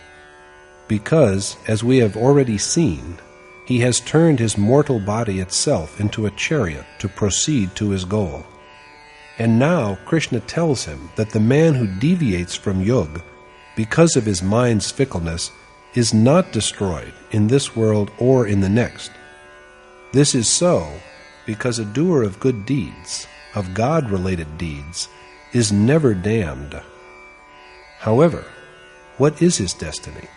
because, as we have already seen, he has turned his mortal body itself into a chariot to proceed to his goal. And now Krishna tells him that the man who deviates from yoga because of his mind's fickleness is not destroyed in this world or in the next. This is so because a doer of good deeds, of God-related deeds, is never damned. However, what is his destiny?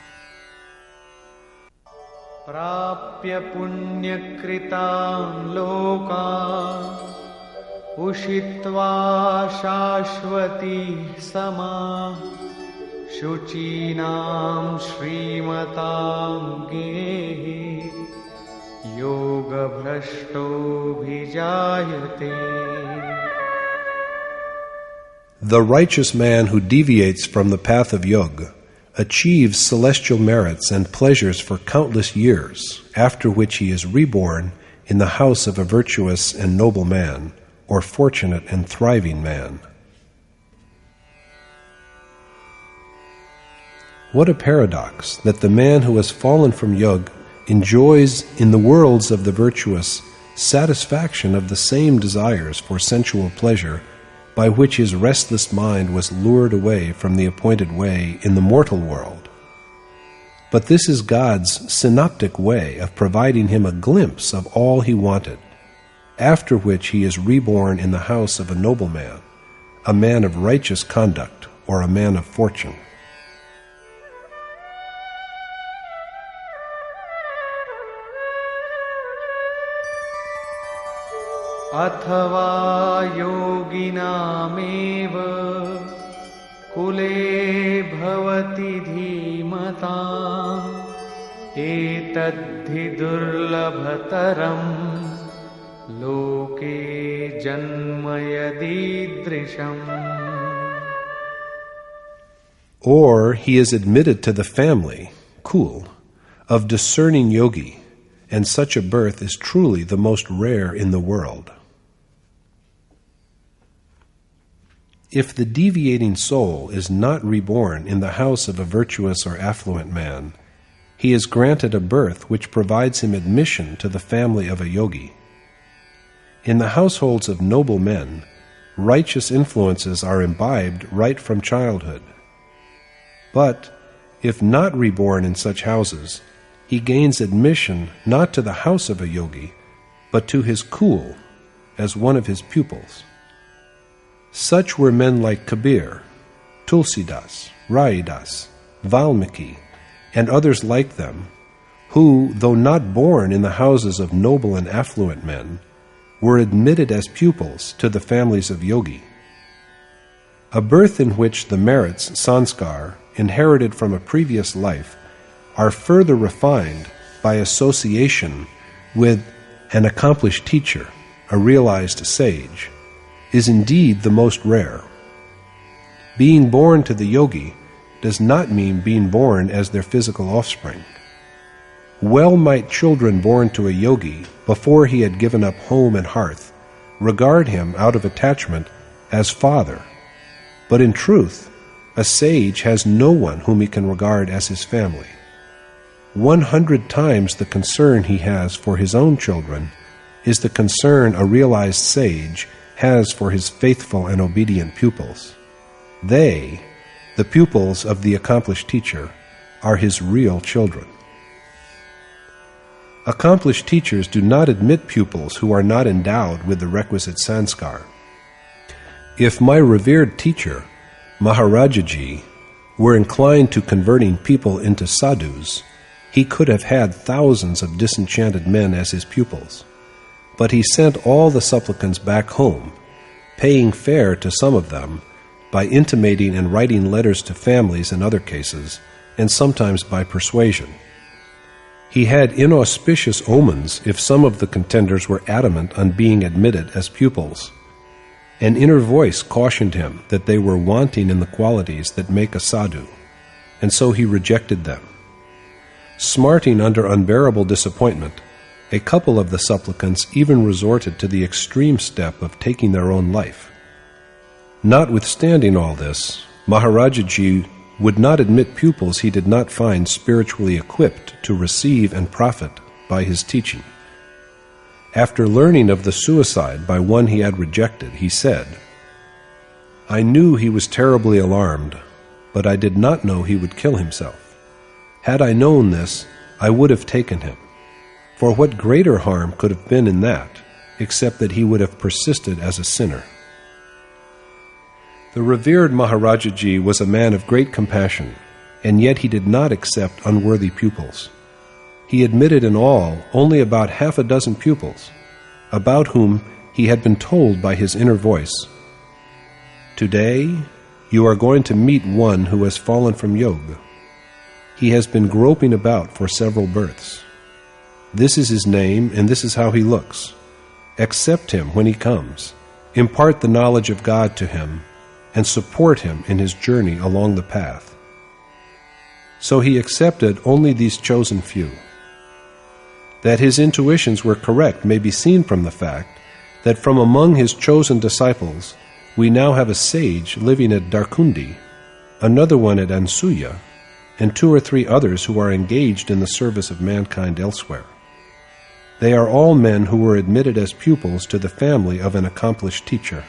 प्राप्य पुण्यकृतान् लोकान् उषित्वा शाश्वती समाः शुचीनां श्रीमतां गेहे योगभ्रष्टोऽभिजायते. The righteous man who deviates from the path of yoga achieves celestial merits and pleasures for countless years, after which he is reborn in the house of a virtuous and noble man, or fortunate and thriving man. What a paradox that the man who has fallen from Yug enjoys in the worlds of the virtuous satisfaction of the same desires for sensual pleasure by which his restless mind was lured away from the appointed way in the mortal world. But this is God's synoptic way of providing him a glimpse of all he wanted, after which he is reborn in the house of a noble man, a man of righteous conduct, or a man of fortune. अथवा योगिनामेव कुले भवति धीमताम् एतद्धि दुर्लभतरम् लोके जन्म यदीदृशम्. Or he is admitted to the family, kul, of discerning yogi, and such a birth is truly the most rare in the world. If the deviating soul is not reborn in the house of a virtuous or affluent man, he is granted a birth which provides him admission to the family of a yogi. In the households of noble men, righteous influences are imbibed right from childhood. But, if not reborn in such houses, he gains admission not to the house of a yogi, but to his kul, as one of his pupils. Such were men like Kabir, Tulsidas, Raidas, Valmiki, and others like them, who, though not born in the houses of noble and affluent men, were admitted as pupils to the families of yogi. A birth in which the merits, sanskar, inherited from a previous life, are further refined by association with an accomplished teacher, a realized sage, is indeed the most rare. Being born to the yogi does not mean being born as their physical offspring. Well might children born to a yogi before he had given up home and hearth regard him out of attachment as father, but in truth, a sage has no one whom he can regard as his family. 100 times the concern he has for his own children is the concern a realized sage has for his faithful and obedient pupils. They, the pupils of the accomplished teacher, are his real children. Accomplished teachers do not admit pupils who are not endowed with the requisite sanskar. If my revered teacher, Maharajaji, were inclined to converting people into sadhus, he could have had thousands of disenchanted men as his pupils. But he sent all the supplicants back home, paying fare to some of them by intimating and writing letters to families in other cases, and sometimes by persuasion. He had inauspicious omens if some of the contenders were adamant on being admitted as pupils. An inner voice cautioned him that they were wanting in the qualities that make a sadhu, and so he rejected them. Smarting under unbearable disappointment, a couple of the supplicants even resorted to the extreme step of taking their own life. Notwithstanding all this, Maharajaji would not admit pupils he did not find spiritually equipped to receive and profit by his teaching. After learning of the suicide by one he had rejected, he said, "I knew he was terribly alarmed, but I did not know he would kill himself. Had I known this, I would have taken him. For what greater harm could have been in that, except that he would have persisted as a sinner?" The revered Maharajaji was a man of great compassion, and yet he did not accept unworthy pupils. He admitted in all only about 6 pupils, about whom he had been told by his inner voice, "Today you are going to meet one who has fallen from yoga. He has been groping about for several births. This is his name, and this is how he looks. Accept him when he comes, impart the knowledge of God to him, and support him in his journey along the path." so he accepted only these chosen few. That his intuitions were correct may be seen from the fact that from among his chosen disciples we now have a sage living at Darkundi, another one at Ansuya, and 2 or 3 others who are engaged in the service of mankind elsewhere. They are all men who were admitted as pupils to the family of an accomplished teacher.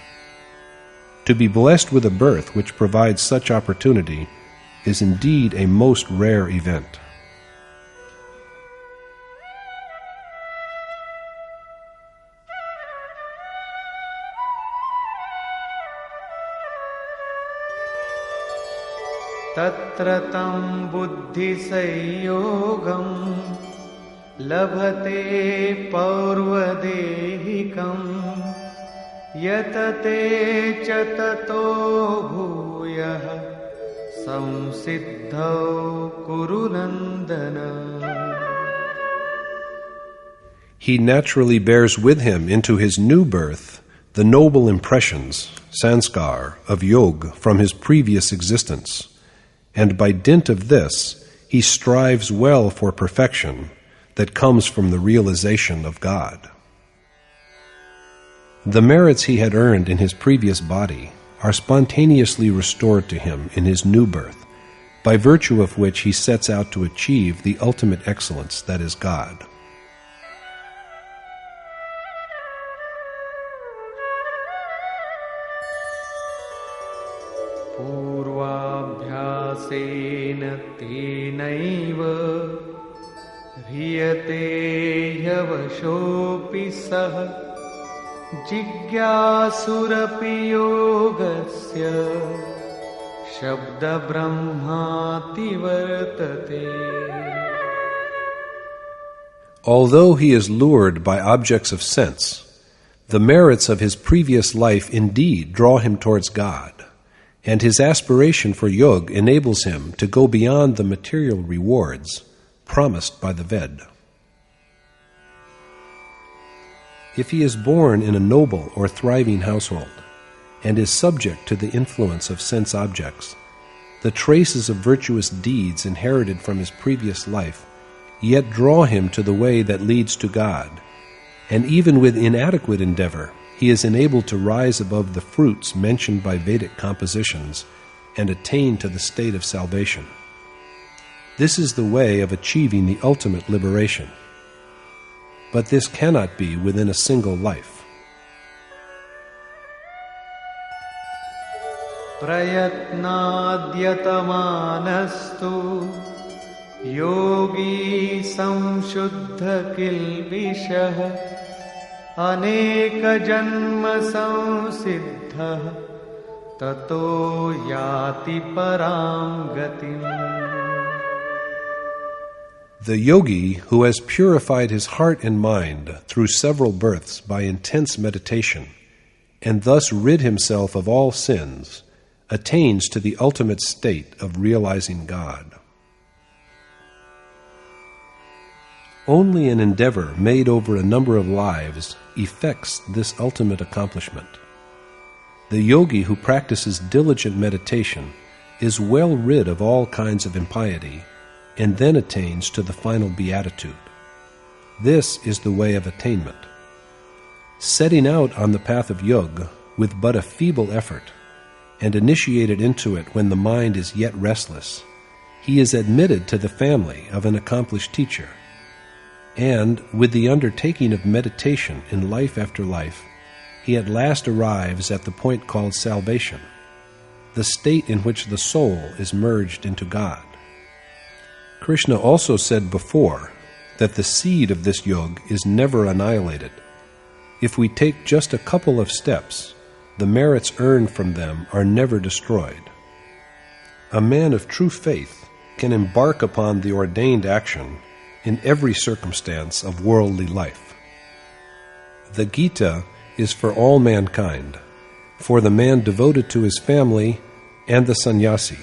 To be blessed with a birth which provides such opportunity is indeed a most rare event. तत्र तं बुद्धिसंयोगं लभते पौर्वदेहिकं यतते च ततो भूयः संसिद्धौ कुरु नन्दन. He naturally bears with him into his new birth the noble impressions, sanskar, of yoga from his previous existence, and by dint of this he strives well for perfection that comes from the realization of God. The merits he had earned in his previous body are spontaneously restored to him in his new birth, by virtue of which he sets out to achieve the ultimate excellence that is God. पूर्वाभ्यासेन तेनैव ह्रियते ह्यवशोऽपि सः जिज्ञासुरपि योगस्य शब्दब्रह्माति वर्तते. Although he is lured by objects of sense, the merits of his previous life indeed draw him towards God, and his aspiration for yoga enables him to go beyond the material rewards promised by the Ved. If he is born in a noble or thriving household and is subject to the influence of sense objects, the traces of virtuous deeds inherited from his previous life yet draw him to the way that leads to God, and even with inadequate endeavor, he is enabled to rise above the fruits mentioned by Vedic compositions and attain to the state of salvation. This is the way of achieving the ultimate liberation. But this cannot be within a single life. प्रयत्नाद्यतमानस्तु योगी संशुद्ध किल्बिषः अनेकजन्म संसिद्धः ततो याति परां गतिम्. The yogi who has purified his heart and mind through several births by intense meditation, and thus rid himself of all sins, attains to the ultimate state of realizing God. Only an endeavor made over a number of lives effects this ultimate accomplishment. The yogi who practices diligent meditation is well rid of all kinds of impiety and then attains to the final beatitude. This is the way of attainment. Setting out on the path of yoga with but a feeble effort, and initiated into it when the mind is yet restless, he is admitted to the family of an accomplished teacher. And, with the undertaking of meditation in life after life, he at last arrives at the point called salvation, the state in which the soul is merged into God. Krishna also said before that the seed of this yoga is never annihilated. If we take just a couple of steps, the merits earned from them are never destroyed. A man of true faith can embark upon the ordained action in every circumstance of worldly life. The Gita is for all mankind, for the man devoted to his family and the sannyasi,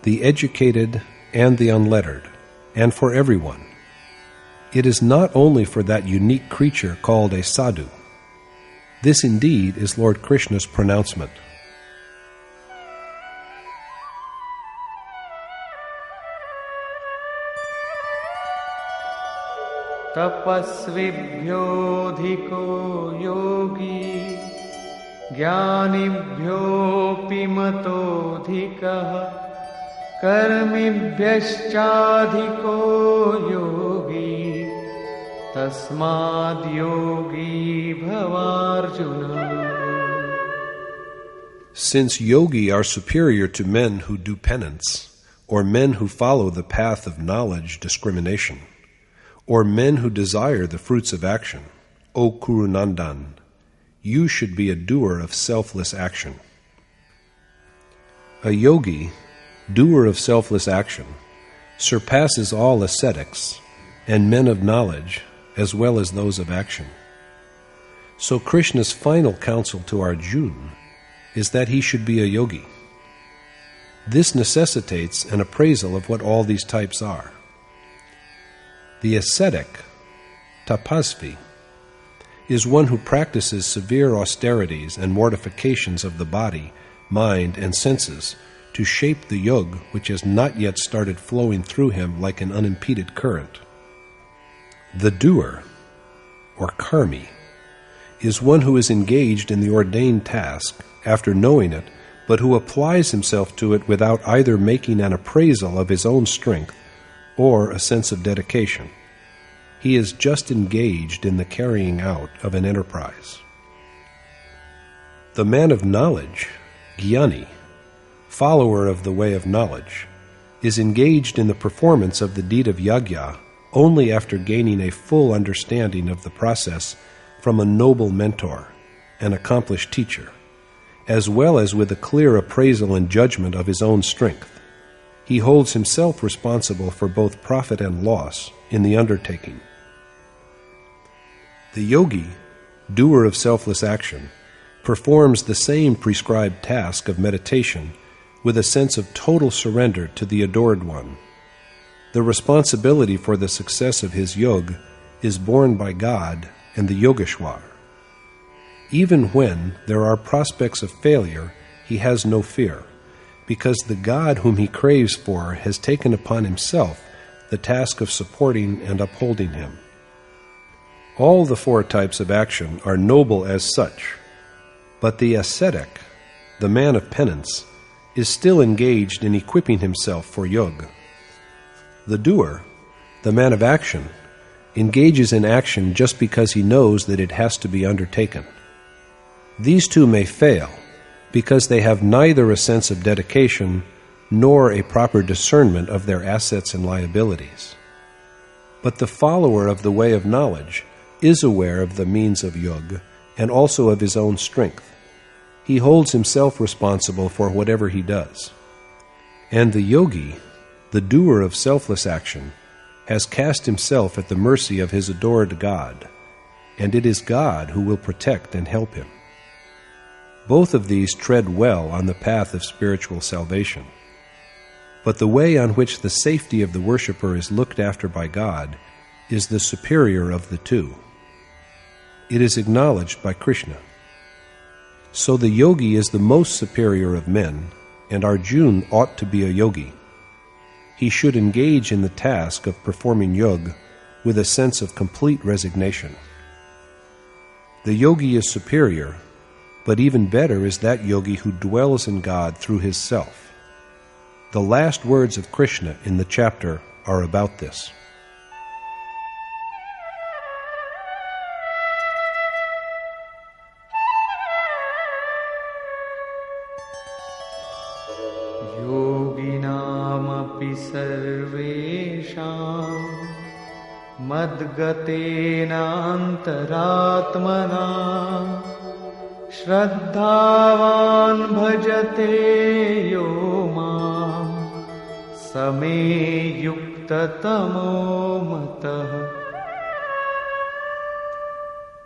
the educated and the unlettered, and for everyone. It is not only for that unique creature called a sadhu. This indeed is Lord Krishna's pronouncement. तपस्विभ्योऽधिको Yogi ज्ञानिभ्योऽपि मतोऽधिकः कर्मिभ्यश्चाधिको Yogi तस्माद्योगी भवार्जुन. Since yogi are superior to men who do penance, or men who follow the path of knowledge discrimination, or men who desire the fruits of action, O Kurunandan, you should be a doer of selfless action. A yogi, doer of selfless action, surpasses all ascetics and men of knowledge as well as those of action. So Krishna's final counsel to Arjuna is that he should be a yogi. This necessitates an appraisal of what all these types are. The ascetic, tapasvi, is one who practices severe austerities and mortifications of the body, mind, and senses to shape the yug which has not yet started flowing through him like an unimpeded current. The doer, or karmi, is one who is engaged in the ordained task after knowing it, but who applies himself to it without either making an appraisal of his own strength or a sense of dedication. He is just engaged in the carrying out of an enterprise. The man of knowledge, jnani, follower of the way of knowledge, is engaged in the performance of the deed of yajna only after gaining a full understanding of the process from a noble mentor, an accomplished teacher, as well as with a clear appraisal and judgment of his own strength. He holds himself responsible for both profit and loss in the undertaking. The yogi, doer of selfless action, performs the same prescribed task of meditation with a sense of total surrender to the Adored One. The responsibility for the success of his yog is borne by God and the Yogeshwar. Even when there are prospects of failure, he has no fear, because the God whom he craves for has taken upon himself the task of supporting and upholding him. All the four types of action are noble as such, but the ascetic, the man of penance, is still engaged in equipping himself for yoga. The doer, the man of action, engages in action just because he knows that it has to be undertaken. These two may fail because they have neither a sense of dedication nor a proper discernment of their assets and liabilities. But the follower of the way of knowledge is aware of the means of yoga and also of his own strength. He holds himself responsible for whatever he does. And the yogi, the doer of selfless action, has cast himself at the mercy of his adored God, and it is God who will protect and help him. Both of these tread well on the path of spiritual salvation. But the way on which the safety of the worshipper is looked after by God is the superior of the two. It is acknowledged by Krishna. So the yogi is the most superior of men, and Arjuna ought to be a yogi. He should engage in the task of performing yoga with a sense of complete resignation. The yogi is superior, but even better is that yogi who dwells in God through his self. The last words of Krishna in the chapter are about this. योगिनामपि सर्वेषां मद्गतेनान्तरात्मना श्रद्धावान् भजते यो मां समे युक्ततमो मतः.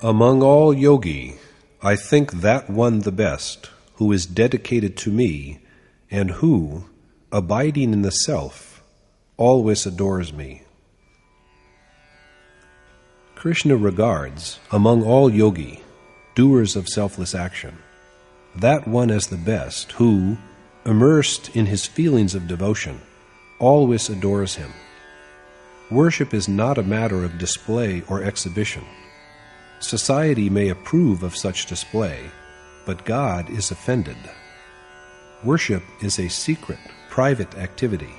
Among all yogi, I think that one the best, who is dedicated to me, and who, abiding in the self, always adores me. Krishna regards, among all yogi, doers of selfless action, that one as the best, who, immersed in his feelings of devotion, always adores him. Worship is not a matter of display or exhibition. Society may approve of such display, but God is offended. Worship is a secret, private activity,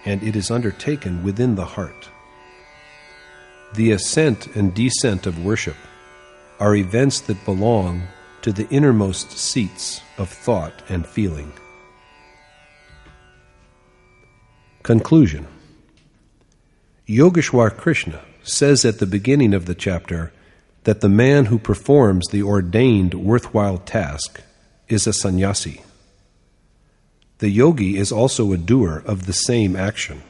and it is undertaken within the heart. The ascent and descent of worship are events that belong to the innermost seats of thought and feeling. Conclusion. Yogeshwar Krishna says at the beginning of the chapter that the man who performs the ordained worthwhile task is a sannyasi. The yogi is also a doer of the same action.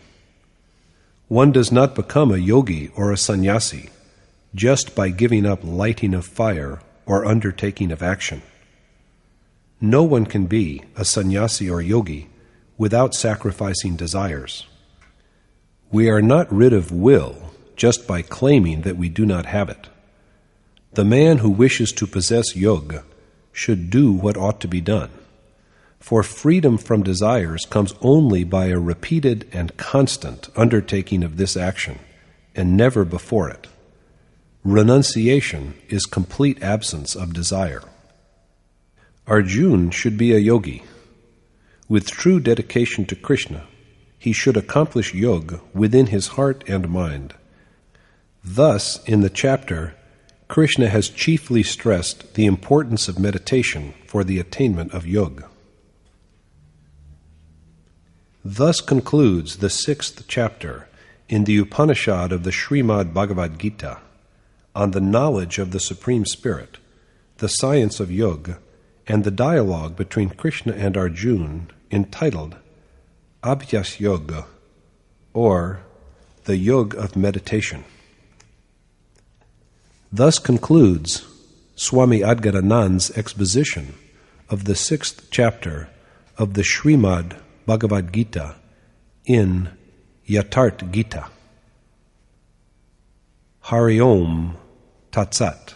One does not become a yogi or a sannyasi just by giving up lighting of fire or undertaking of action. No one can be a sannyasi or yogi without sacrificing desires. We are not rid of will just by claiming that we do not have it. The man who wishes to possess yoga should do what ought to be done. For freedom from desires comes only by a repeated and constant undertaking of this action, and never before it. Renunciation is complete absence of desire. Arjuna should be a yogi. With true dedication to Krishna, he should accomplish yoga within his heart and mind. Thus, in the chapter, Krishna has chiefly stressed the importance of meditation for the attainment of yoga. Thus concludes the 6th chapter in the Upanishad of the Srimad Bhagavad Gita on the knowledge of the Supreme Spirit, the science of yoga, and the dialogue between Krishna and Arjuna entitled Abhyas Yoga, or the Yoga of Meditation. Thus concludes Swami Adgaranand's exposition of the 6th chapter of the Srimad Bhagavad Gita in Yatharth Gita. Hari Om Tat Sat.